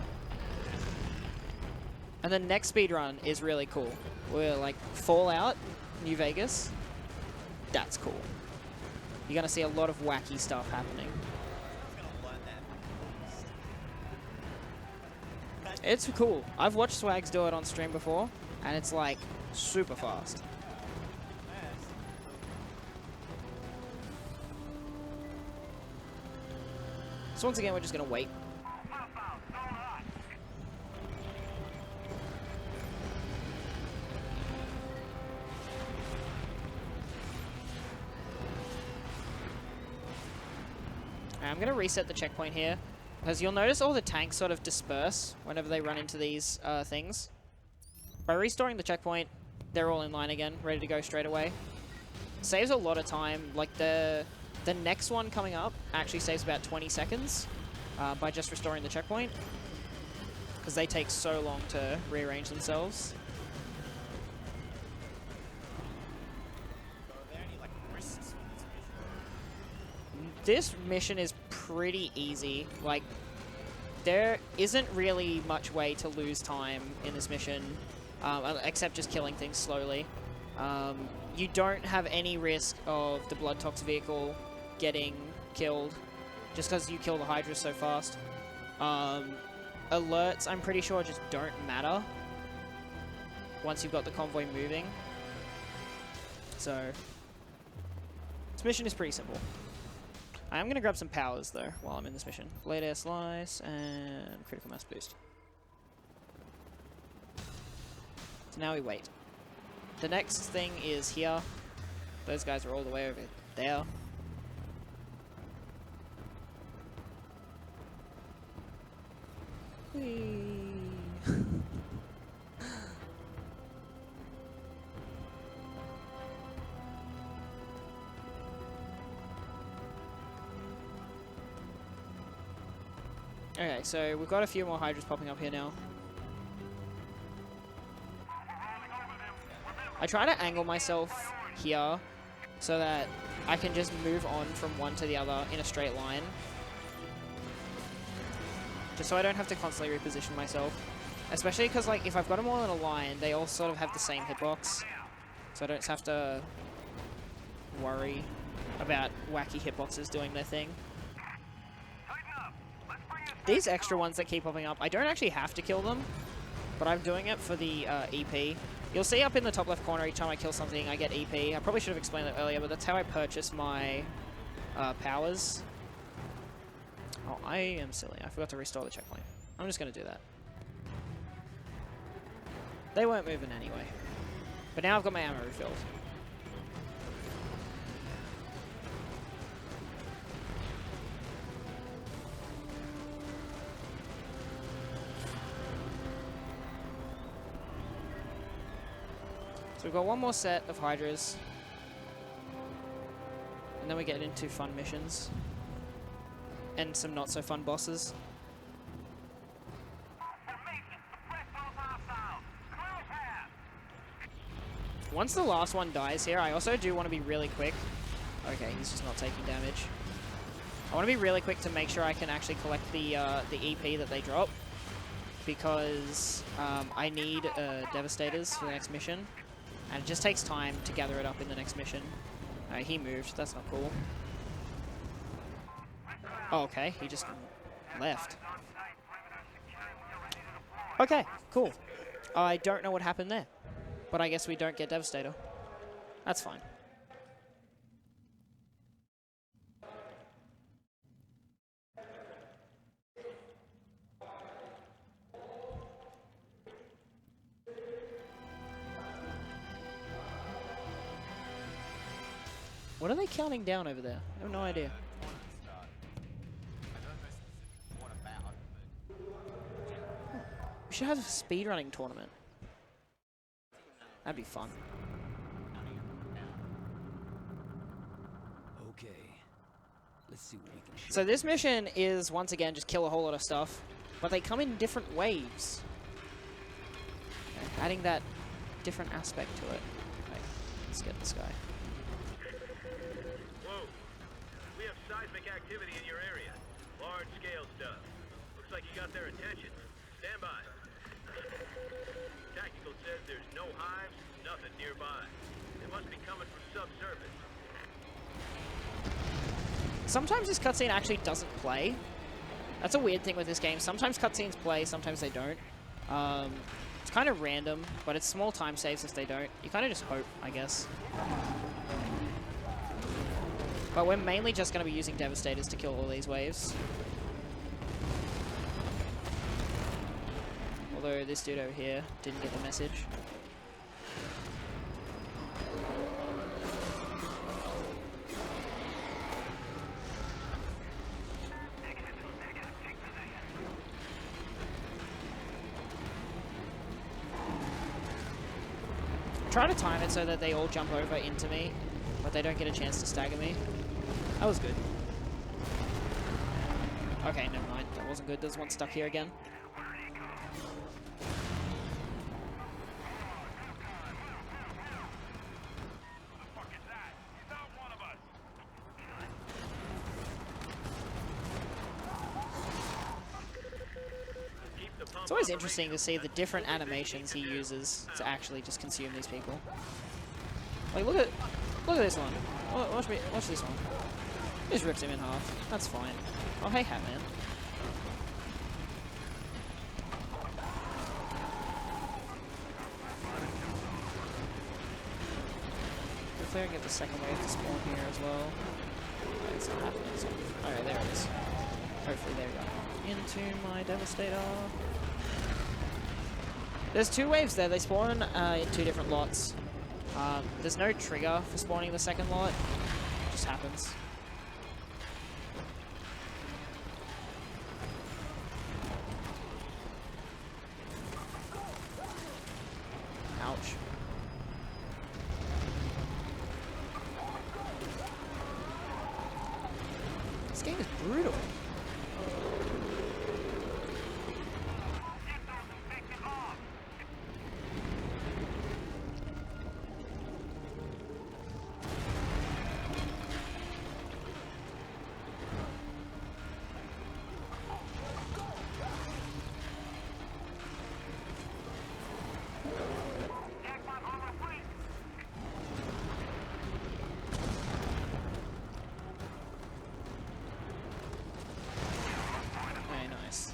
And the next speedrun is really cool. We're like Fallout, New Vegas. That's cool. You're gonna see a lot of wacky stuff happening. I'm gonna learn that. It's cool. I've watched Swags do it on stream before. and it's like super fast. So once again, we're just gonna wait. I'm going to reset the checkpoint here, because you'll notice all the tanks sort of disperse whenever they run into these things. By restoring the checkpoint, they're all in line again, ready to go straight away. Saves a lot of time. Like the next one coming up actually saves about 20 seconds by just restoring the checkpoint, because they take so long to rearrange themselves. So are there any like risks with this mission? This mission is pretty easy. Like, there isn't really much way to lose time in this mission, except just killing things slowly. You don't have any risk of the blood tox vehicle getting killed, just because you kill the Hydra so fast. Alerts, I'm pretty sure, just don't matter once you've got the convoy moving. So, this mission is pretty simple. I'm going to grab some powers, though, while I'm in this mission. Blade Air Slice and Critical Mass Boost. So now we wait. The next thing is here. Those guys are all the way over there. Whee! Okay, so we've got a few more Hydras popping up here now. I try to angle myself here so that I can just move on from one to the other in a straight line. Just so I don't have to constantly reposition myself. Especially because, like, if I've got them all in a line, they all sort of have the same hitbox. So I don't have to worry about wacky hitboxes doing their thing. These extra ones that keep popping up, I don't actually have to kill them, but I'm doing it for the EP. You'll see up in the top left corner each time I kill something, I get EP. I probably should have explained that earlier, but that's how I purchase my powers. Oh, I am silly. I forgot to restore the checkpoint. I'm just going to do that. They weren't moving anyway. But now I've got my ammo refilled. So we've got one more set of Hydras. And then we get into fun missions. And some not so fun bosses. Once the last one dies here, I also do want to be really quick. Okay, he's just not taking damage. I want to be really quick to make sure I can actually collect the EP that they drop. Because I need Devastators for the next mission. And it just takes time to gather it up in the next mission. He moved. That's not cool. Oh, okay. He just left. Okay, cool. I don't know what happened there. But I guess we don't get Devastator. That's fine. What are they counting down over there? I have no idea. We should have a speedrunning tournament. That'd be fun. Okay. Let's see what we can shoot. So this mission is, once again, just kill a whole lot of stuff. But they come in different waves. Okay, adding that different aspect to it. Okay, let's get this guy. Whoa. We have seismic activity in your area. Large-scale stuff. Looks like you got their attention. Stand by. Tactical says there's no hives, nothing nearby. They must be coming from subsurface. Sometimes this cutscene actually doesn't play. That's a weird thing with this game. Sometimes cutscenes play, sometimes they don't. It's kind of random, but it's small time saves if they don't. You kind of just hope, I guess. But we're mainly just going to be using Devastators to kill all these waves. Although this dude over here didn't get the message. Try to time it so that they all jump over into me, but they don't get a chance to stagger me. That was good. Okay, never mind. That wasn't good. There's one stuck here again. It's always interesting to see the different animations he uses to actually just consume these people. Like, look at this one. Watch this one. Just rips him in half. That's fine. Oh, hey, Hatman. Hopefully I can get the second wave to spawn here as well. Okay, it's not happening. Okay, there it is. Hopefully there we go. Into my Devastator. There's 2 waves there. They spawn in 2 different lots. There's no trigger for spawning the second lot. It just happens. Ouch. This game is brutal.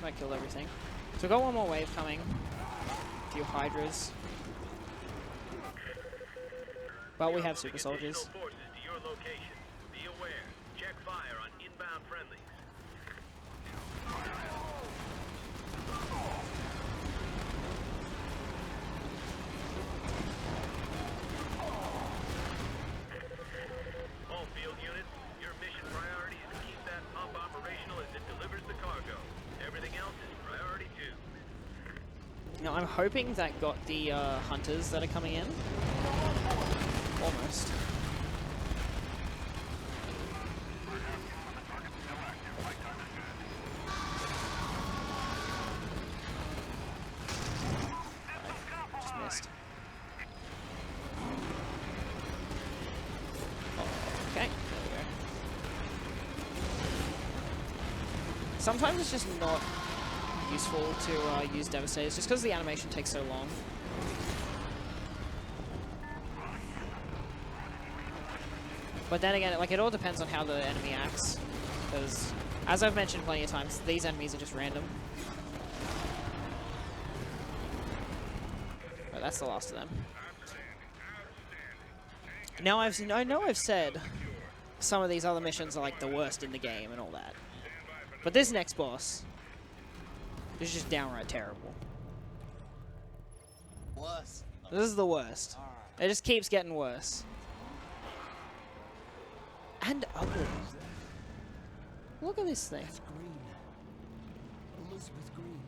That killed everything. So we've got one more wave coming. A few Hydras. But we have super soldiers. Forces to your location. Be aware. Check fire on inbound friendlies. All field units, your mission priority is to keep that pump operational as it delivers the cargo. Everything else is priority 2. Now I'm hoping that got the hunters that are coming in. Almost. Just missed. Okay, there we go. Sometimes it's just not useful to use Devastators, just because the animation takes so long. But then again, like, it all depends on how the enemy acts, because, as I've mentioned plenty of times, these enemies are just random. But that's the last of them. Now I know I've said some of these other missions are like the worst in the game and all that, but this next boss is just downright terrible. Worse. This is the worst. It just keeps getting worse. And ugly. Look at this thing. That's green. Elizabeth Green.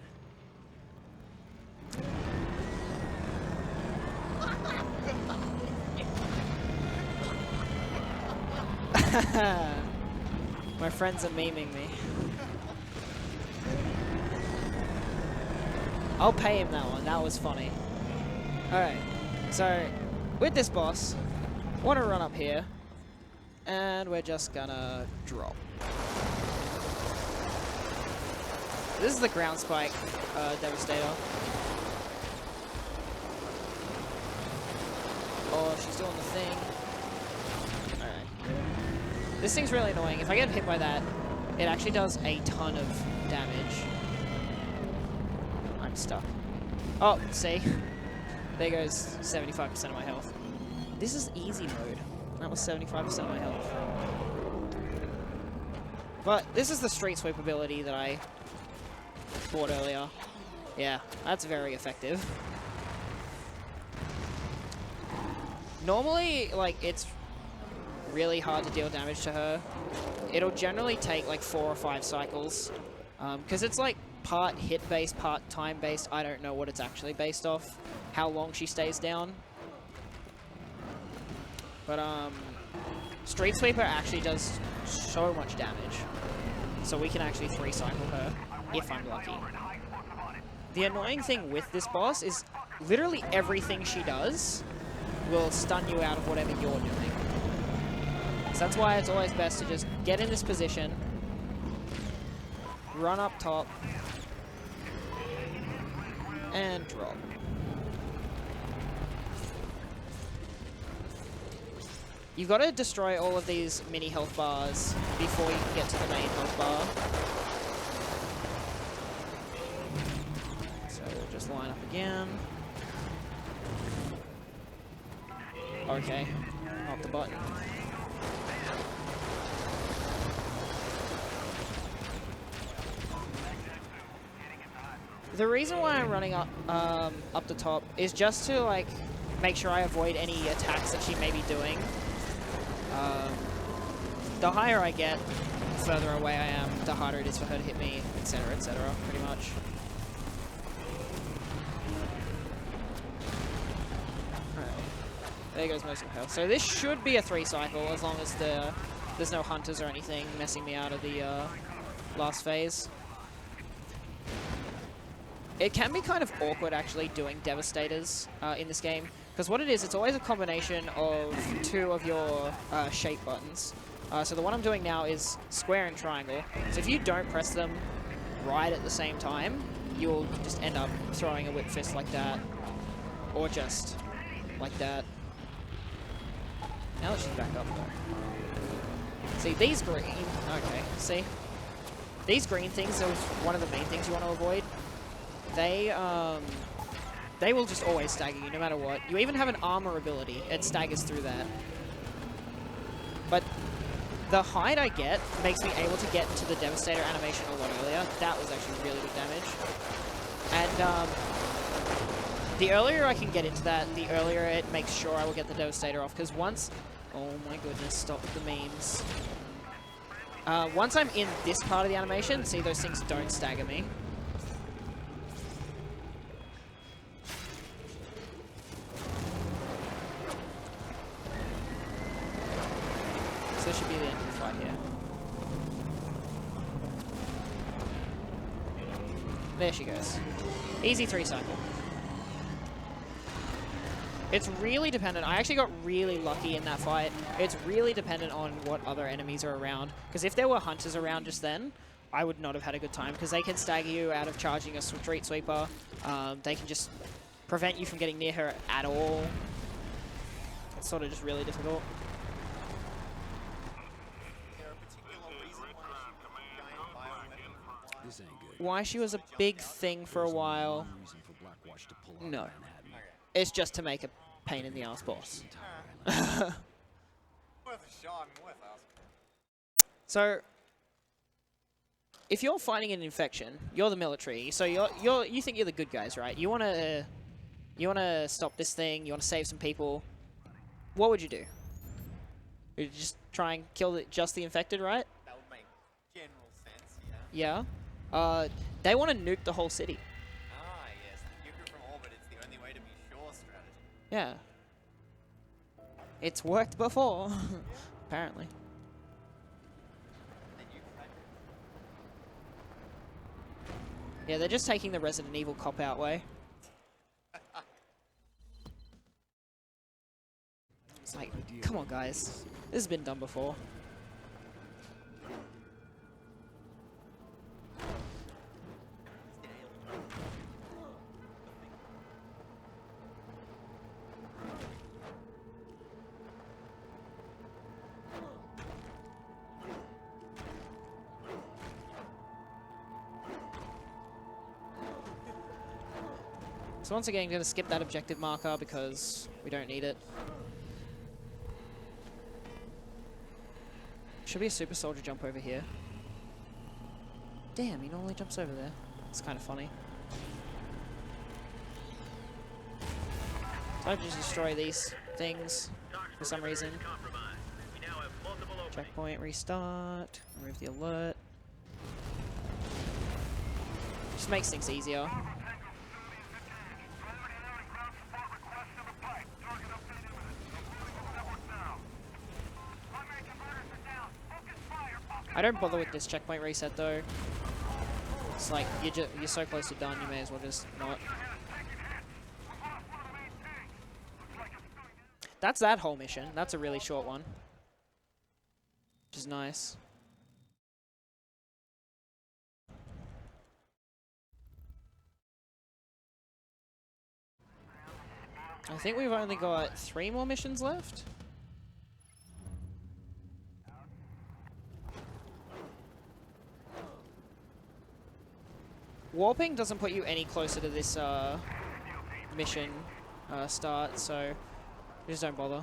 My friends are memeing me. I'll pay him that one. That was funny. Alright. So, with this boss, I want to run up here. And we're just gonna drop. This is the ground spike Devastator. Oh, she's doing the thing. Alright. This thing's really annoying. If I get hit by that, it actually does a ton of damage. I'm stuck. Oh, see? There goes 75% of my health. This is easy mode. That was 75% of my health. But this is the street sweep ability that I bought earlier. Yeah, that's very effective. Normally, like, it's really hard to deal damage to her. It'll generally take like 4 or 5 cycles. Because it's like part hit-based, part time-based. I don't know what it's actually based off. How long she stays down. But, Street Sweeper actually does so much damage. So we can actually 3-cycle her, if I'm lucky. The annoying thing with this boss is literally everything she does will stun you out of whatever you're doing. So that's why it's always best to just get in this position, run up top, and drop. You've got to destroy all of these mini health bars before you can get to the main health bar. So we'll just line up again. Okay, not the button. The reason why I'm running up the top is just to like make sure I avoid any attacks that she may be doing. The higher I get, the further away I am, the harder it is for her to hit me, etc., pretty much. Alright. There goes most of my health. So this should be a 3-cycle as long as there's no hunters or anything messing me out of the last phase. It can be kind of awkward actually doing Devastators in this game, because what it is, it's always a combination of 2 of your shape buttons. So the one I'm doing now is square and triangle. So if you don't press them right at the same time, you'll just end up throwing a whip fist like that, or just like that. Now that she's back up though. See, these green, okay, see? These green things are one of the main things you want to avoid. They will just always stagger you, no matter what. You even have an armor ability. It staggers through that. But the hide I get makes me able to get into the Devastator animation a lot earlier. That was actually really good damage. And the earlier I can get into that, the earlier it makes sure I will get the Devastator off. Because once... Oh my goodness, stop the memes. Once I'm in this part of the animation, see, those things don't stagger me. So this should be the end of the fight here. There she goes. Easy 3-cycle. It's really dependent. I actually got really lucky in that fight. It's really dependent on what other enemies are around. Because if there were hunters around just then, I would not have had a good time. Because they can stagger you out of charging a street sweeper. They can just prevent you from getting near her at all. It's sort of just really difficult. This ain't good. Why she was a big thing for a while? Reason for Blackwatch to pull out No. Manhattan. It's just to make a pain in the ass boss. Worth a shot and worth us. So, if you're fighting an infection, you're the military, so you think you're the good guys, right? You wanna stop this thing. You wanna save some people. What would you do? You just try and kill just the infected, right? That would make general sense, yeah. Yeah. They want to nuke the whole city. Ah, yes. Nuke from orbit, it's the only way to be sure strategy. Yeah. It's worked before, apparently. And you Yeah, they're just taking the Resident Evil cop-out way. It's like, come on, guys. This has been done before. So once again, I'm going to skip that objective marker because we don't need it. Should be a super soldier jump over here. Damn, he normally jumps over there. It's kind of funny. So I have to just destroy these things for some reason. Checkpoint, restart, remove the alert. Just makes things easier. I don't bother with this checkpoint reset though. It's like you're so close to done, you may as well just not. That's that whole mission. That's a really short one, which is nice. I think we've only got 3 more missions left. Warping doesn't put you any closer to this mission start, so just don't bother.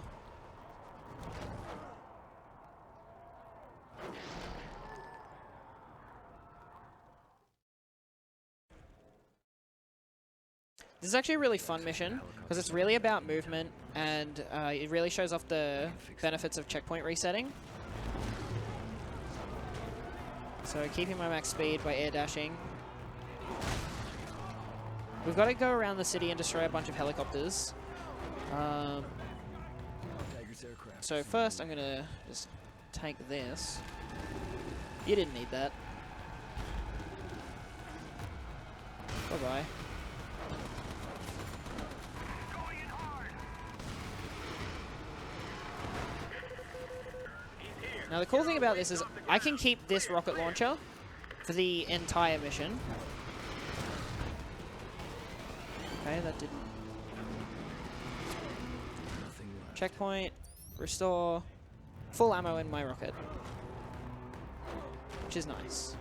This is actually a really fun mission because it's really about movement and it really shows off the benefits of checkpoint resetting. So keeping my max speed by air dashing. We've got to go around the city and destroy a bunch of helicopters. So first I'm going to just take this. You didn't need that. Bye-bye. Now the cool thing about this is I can keep this rocket launcher for the entire mission. Okay, that didn't. Checkpoint, restore, full ammo in my rocket, which is nice.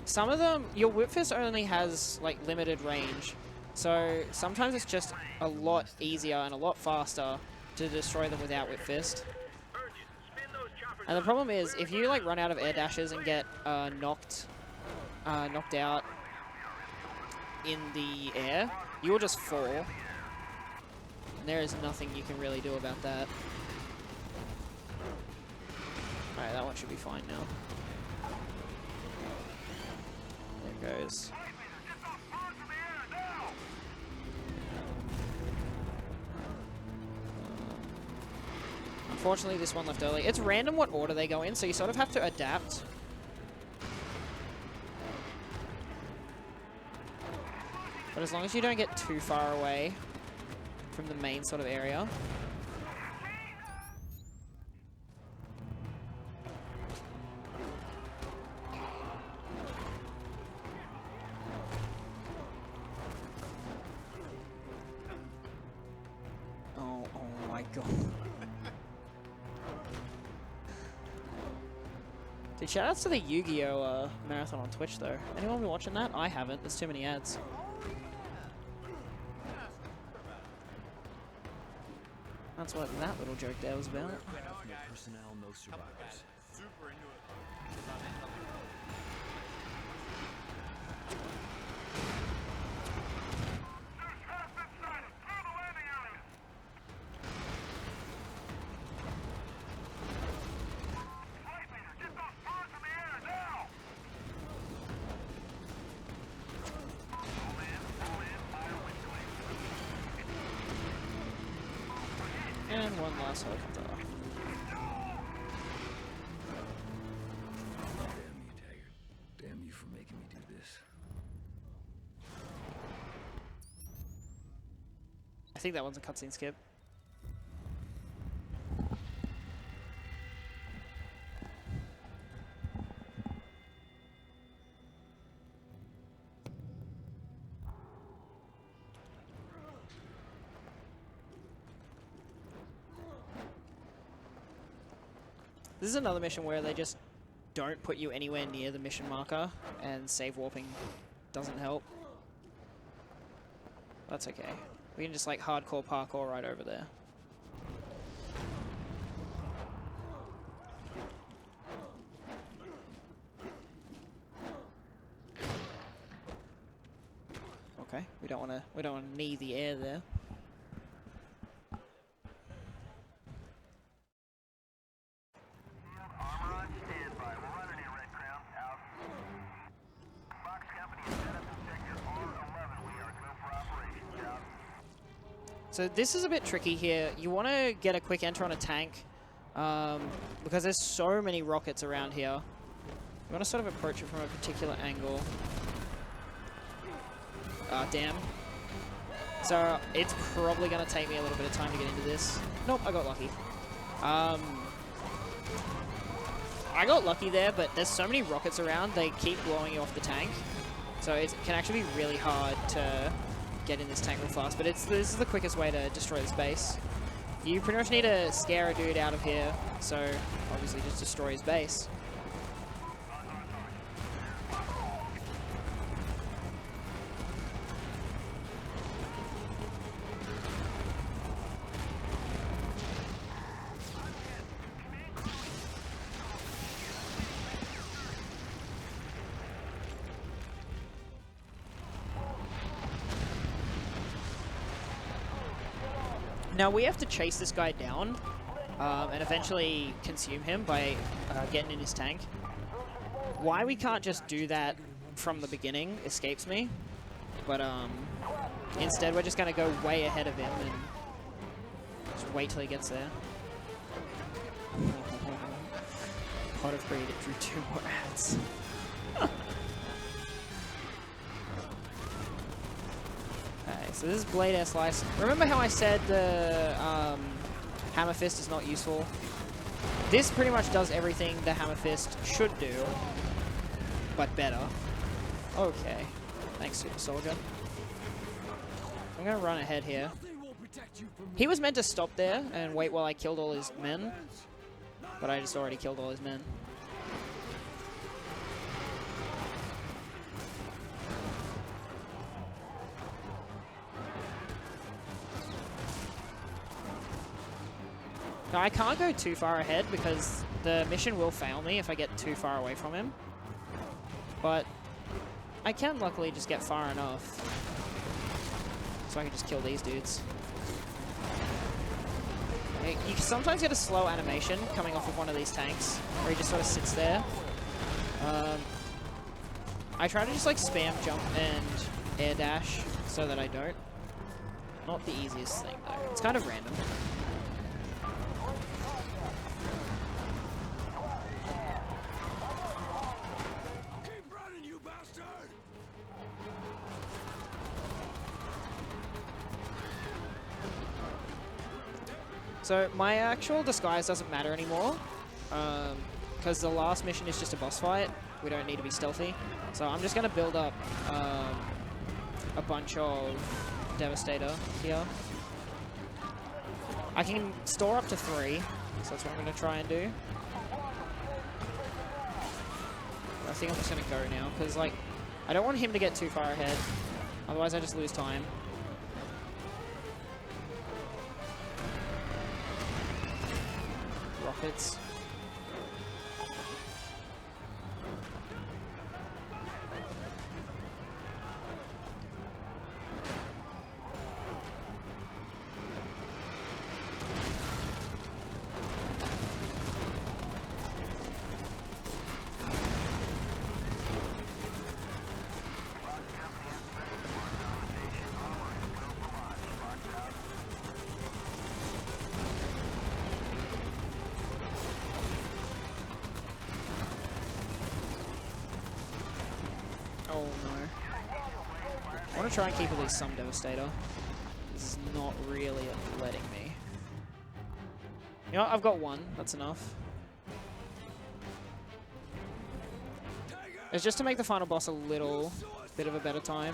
Some of them, your whip fist only has like limited range, so sometimes it's just a lot easier and a lot faster to destroy them without whip fist. And the problem is, if you like run out of air dashes and get knocked out in the air, you will just fall. And there is nothing you can really do about that. Alright, that one should be fine now. There it goes. Unfortunately, this one left early. It's random what order they go in, so you sort of have to adapt. But as long as you don't get too far away from the main sort of area. Oh my god. Dude, shoutouts to the Yu-Gi-Oh! Marathon on Twitch though. Anyone been watching that? I haven't. There's too many ads. That's what that little joke there was about. No personnel, no survivors. Super into it. And one last helicopter. Damn you, Taggart. Damn you for making me do this. I think that one's a cutscene skip. This is another mission where they just don't put you anywhere near the mission marker and save warping doesn't help. That's okay. We can just like hardcore parkour right over there. Okay, we don't want to knee the air there. Armor on standby. We're running here, Red Crown. Out. Fox Company is set up in sector R11. We are go for operations. Out. So this is a bit tricky here. You want to get a quick enter on a tank because there's so many rockets around here. You want to sort of approach it from a particular angle. Damn. So it's probably going to take me a little bit of time to get into this. Nope, I got lucky. I got lucky there, but there's so many rockets around, they keep blowing you off the tank. So it can actually be really hard to get in this tank real fast, but this is the quickest way to destroy this base. You pretty much need to scare a dude out of here, so obviously just destroy his base. Now we have to chase this guy down and eventually consume him by getting in his tank. Why we can't just do that from the beginning escapes me, but instead we're just going to go way ahead of him and just wait till he gets there. Pot of Greed, it drew 2 more ads. Okay, so this is Blade Air Slice. Remember how I said the Hammer Fist is not useful? This pretty much does everything the Hammer Fist should do, but better. Okay. Thanks, Super Soldier. I'm going to run ahead here. He was meant to stop there and wait while I killed all his men, but I just already killed all his men. Now, I can't go too far ahead because the mission will fail me if I get too far away from him. But I can luckily just get far enough so I can just kill these dudes. You can sometimes get a slow animation coming off of one of these tanks where he just sort of sits there. I try to just like spam jump and air dash so that I don't. Not the easiest thing though. It's kind of random. So my actual disguise doesn't matter anymore, because the last mission is just a boss fight. We don't need to be stealthy. So I'm just going to build up a bunch of Devastator here. I can store up to 3, so that's what I'm going to try and do. I think I'm just going to go now, because like, I don't want him to get too far ahead. Otherwise I just lose time. Rockets. Oh no. I want to try and keep at least some Devastator. This is not really letting me. You know what? I've got 1. That's enough. It's just to make the final boss a little bit of a better time.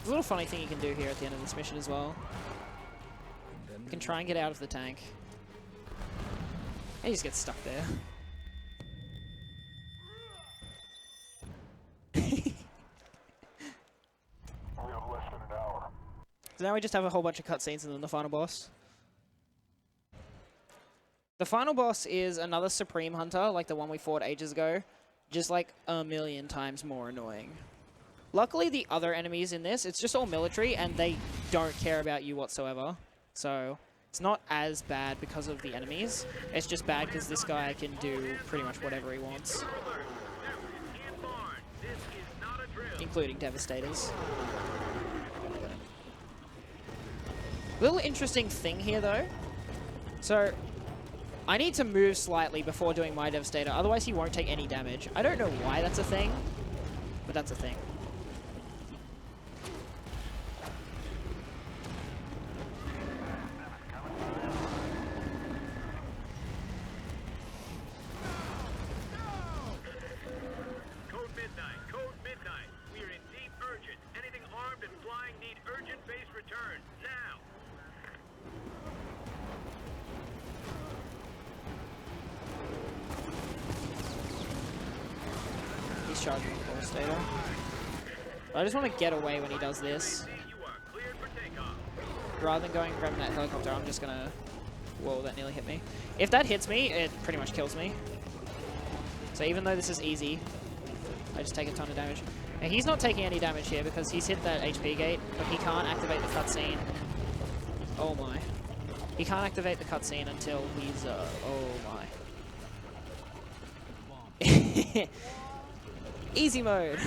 There's a little funny thing you can do here at the end of this mission as well. You can try and get out of the tank. And you just get stuck there. So now we just have a whole bunch of cutscenes and then the final boss. The final boss is another Supreme Hunter, like the one we fought ages ago, just like a million times more annoying. Luckily, the other enemies in this, it's just all military, and they don't care about you whatsoever. So it's not as bad because of the enemies. It's just bad because this guy can do pretty much whatever he wants. Including Devastators. Little interesting thing here, though. So I need to move slightly before doing my Devastator, otherwise he won't take any damage. I don't know why that's a thing, but that's a thing. Code Midnight. We are in deep urgent. Anything armed and flying need urgent base return. Now. He's charging the Devastator. But I just want to get away when he does this. You are cleared for takeoff. Rather than going and grabbing that helicopter, I'm just gonna... Whoa, that nearly hit me. If that hits me, it pretty much kills me. So even though this is easy, I just take a ton of damage. Now he's not taking any damage here because he's hit that HP gate, but he can't activate the cutscene. Oh my. He can't activate the cutscene until he's, oh my. Easy mode.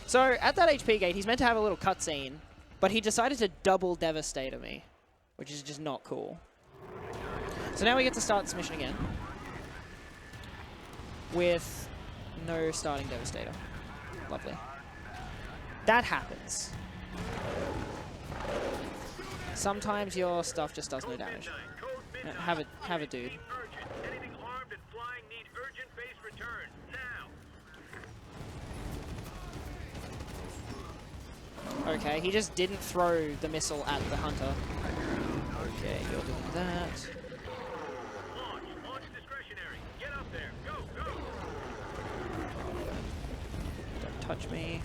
So at that HP gate, he's meant to have a little cutscene, but he decided to double Devastator me, which is just not cool. So now we get to start this mission again with no starting Devastator. Lovely. That happens. Sometimes your stuff just does no damage. Have a dude. Anything armed and flying need urgent base return. Now. Okay, he just didn't throw the missile at the hunter. Okay, you're doing that. Launch discretionary. Get up there. Go. Don't touch me.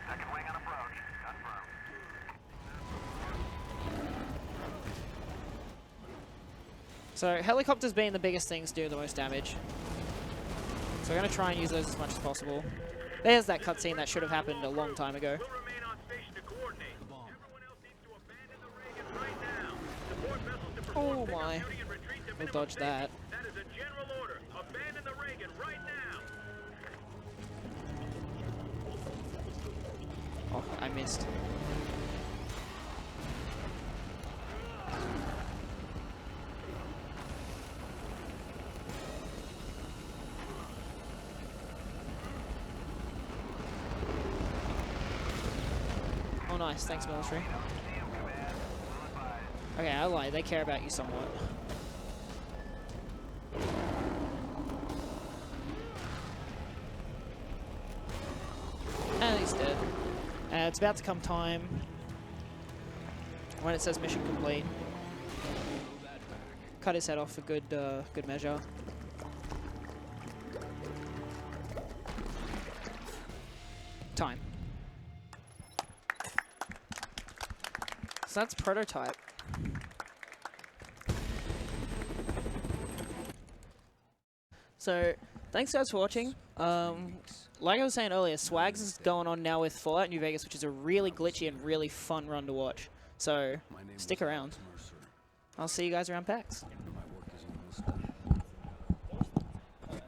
Second wing on approach. Confirmed. So helicopters being the biggest things do the most damage. So we're going to try and use those as much as possible. There's that cutscene that should have happened a long time ago. We'll remain on station to coordinate. Everyone else needs to abandon the Reagan right now. Support vessels to perform Oh my. shooting and retreat to We'll minimum dodge safety. that. That is a general order. Abandon the Reagan right now. Oh, I missed. Oh, nice. Thanks, military. Okay, I lied. They care about you somewhat. And he's dead. It's about to come time when it says mission complete. Cut his head off for good measure. Time. So that's prototype. So thanks guys for watching. Like I was saying earlier, Swags is going on now with Fallout New Vegas, which is a really glitchy and really fun run to watch. So stick around. I'll see you guys around PAX.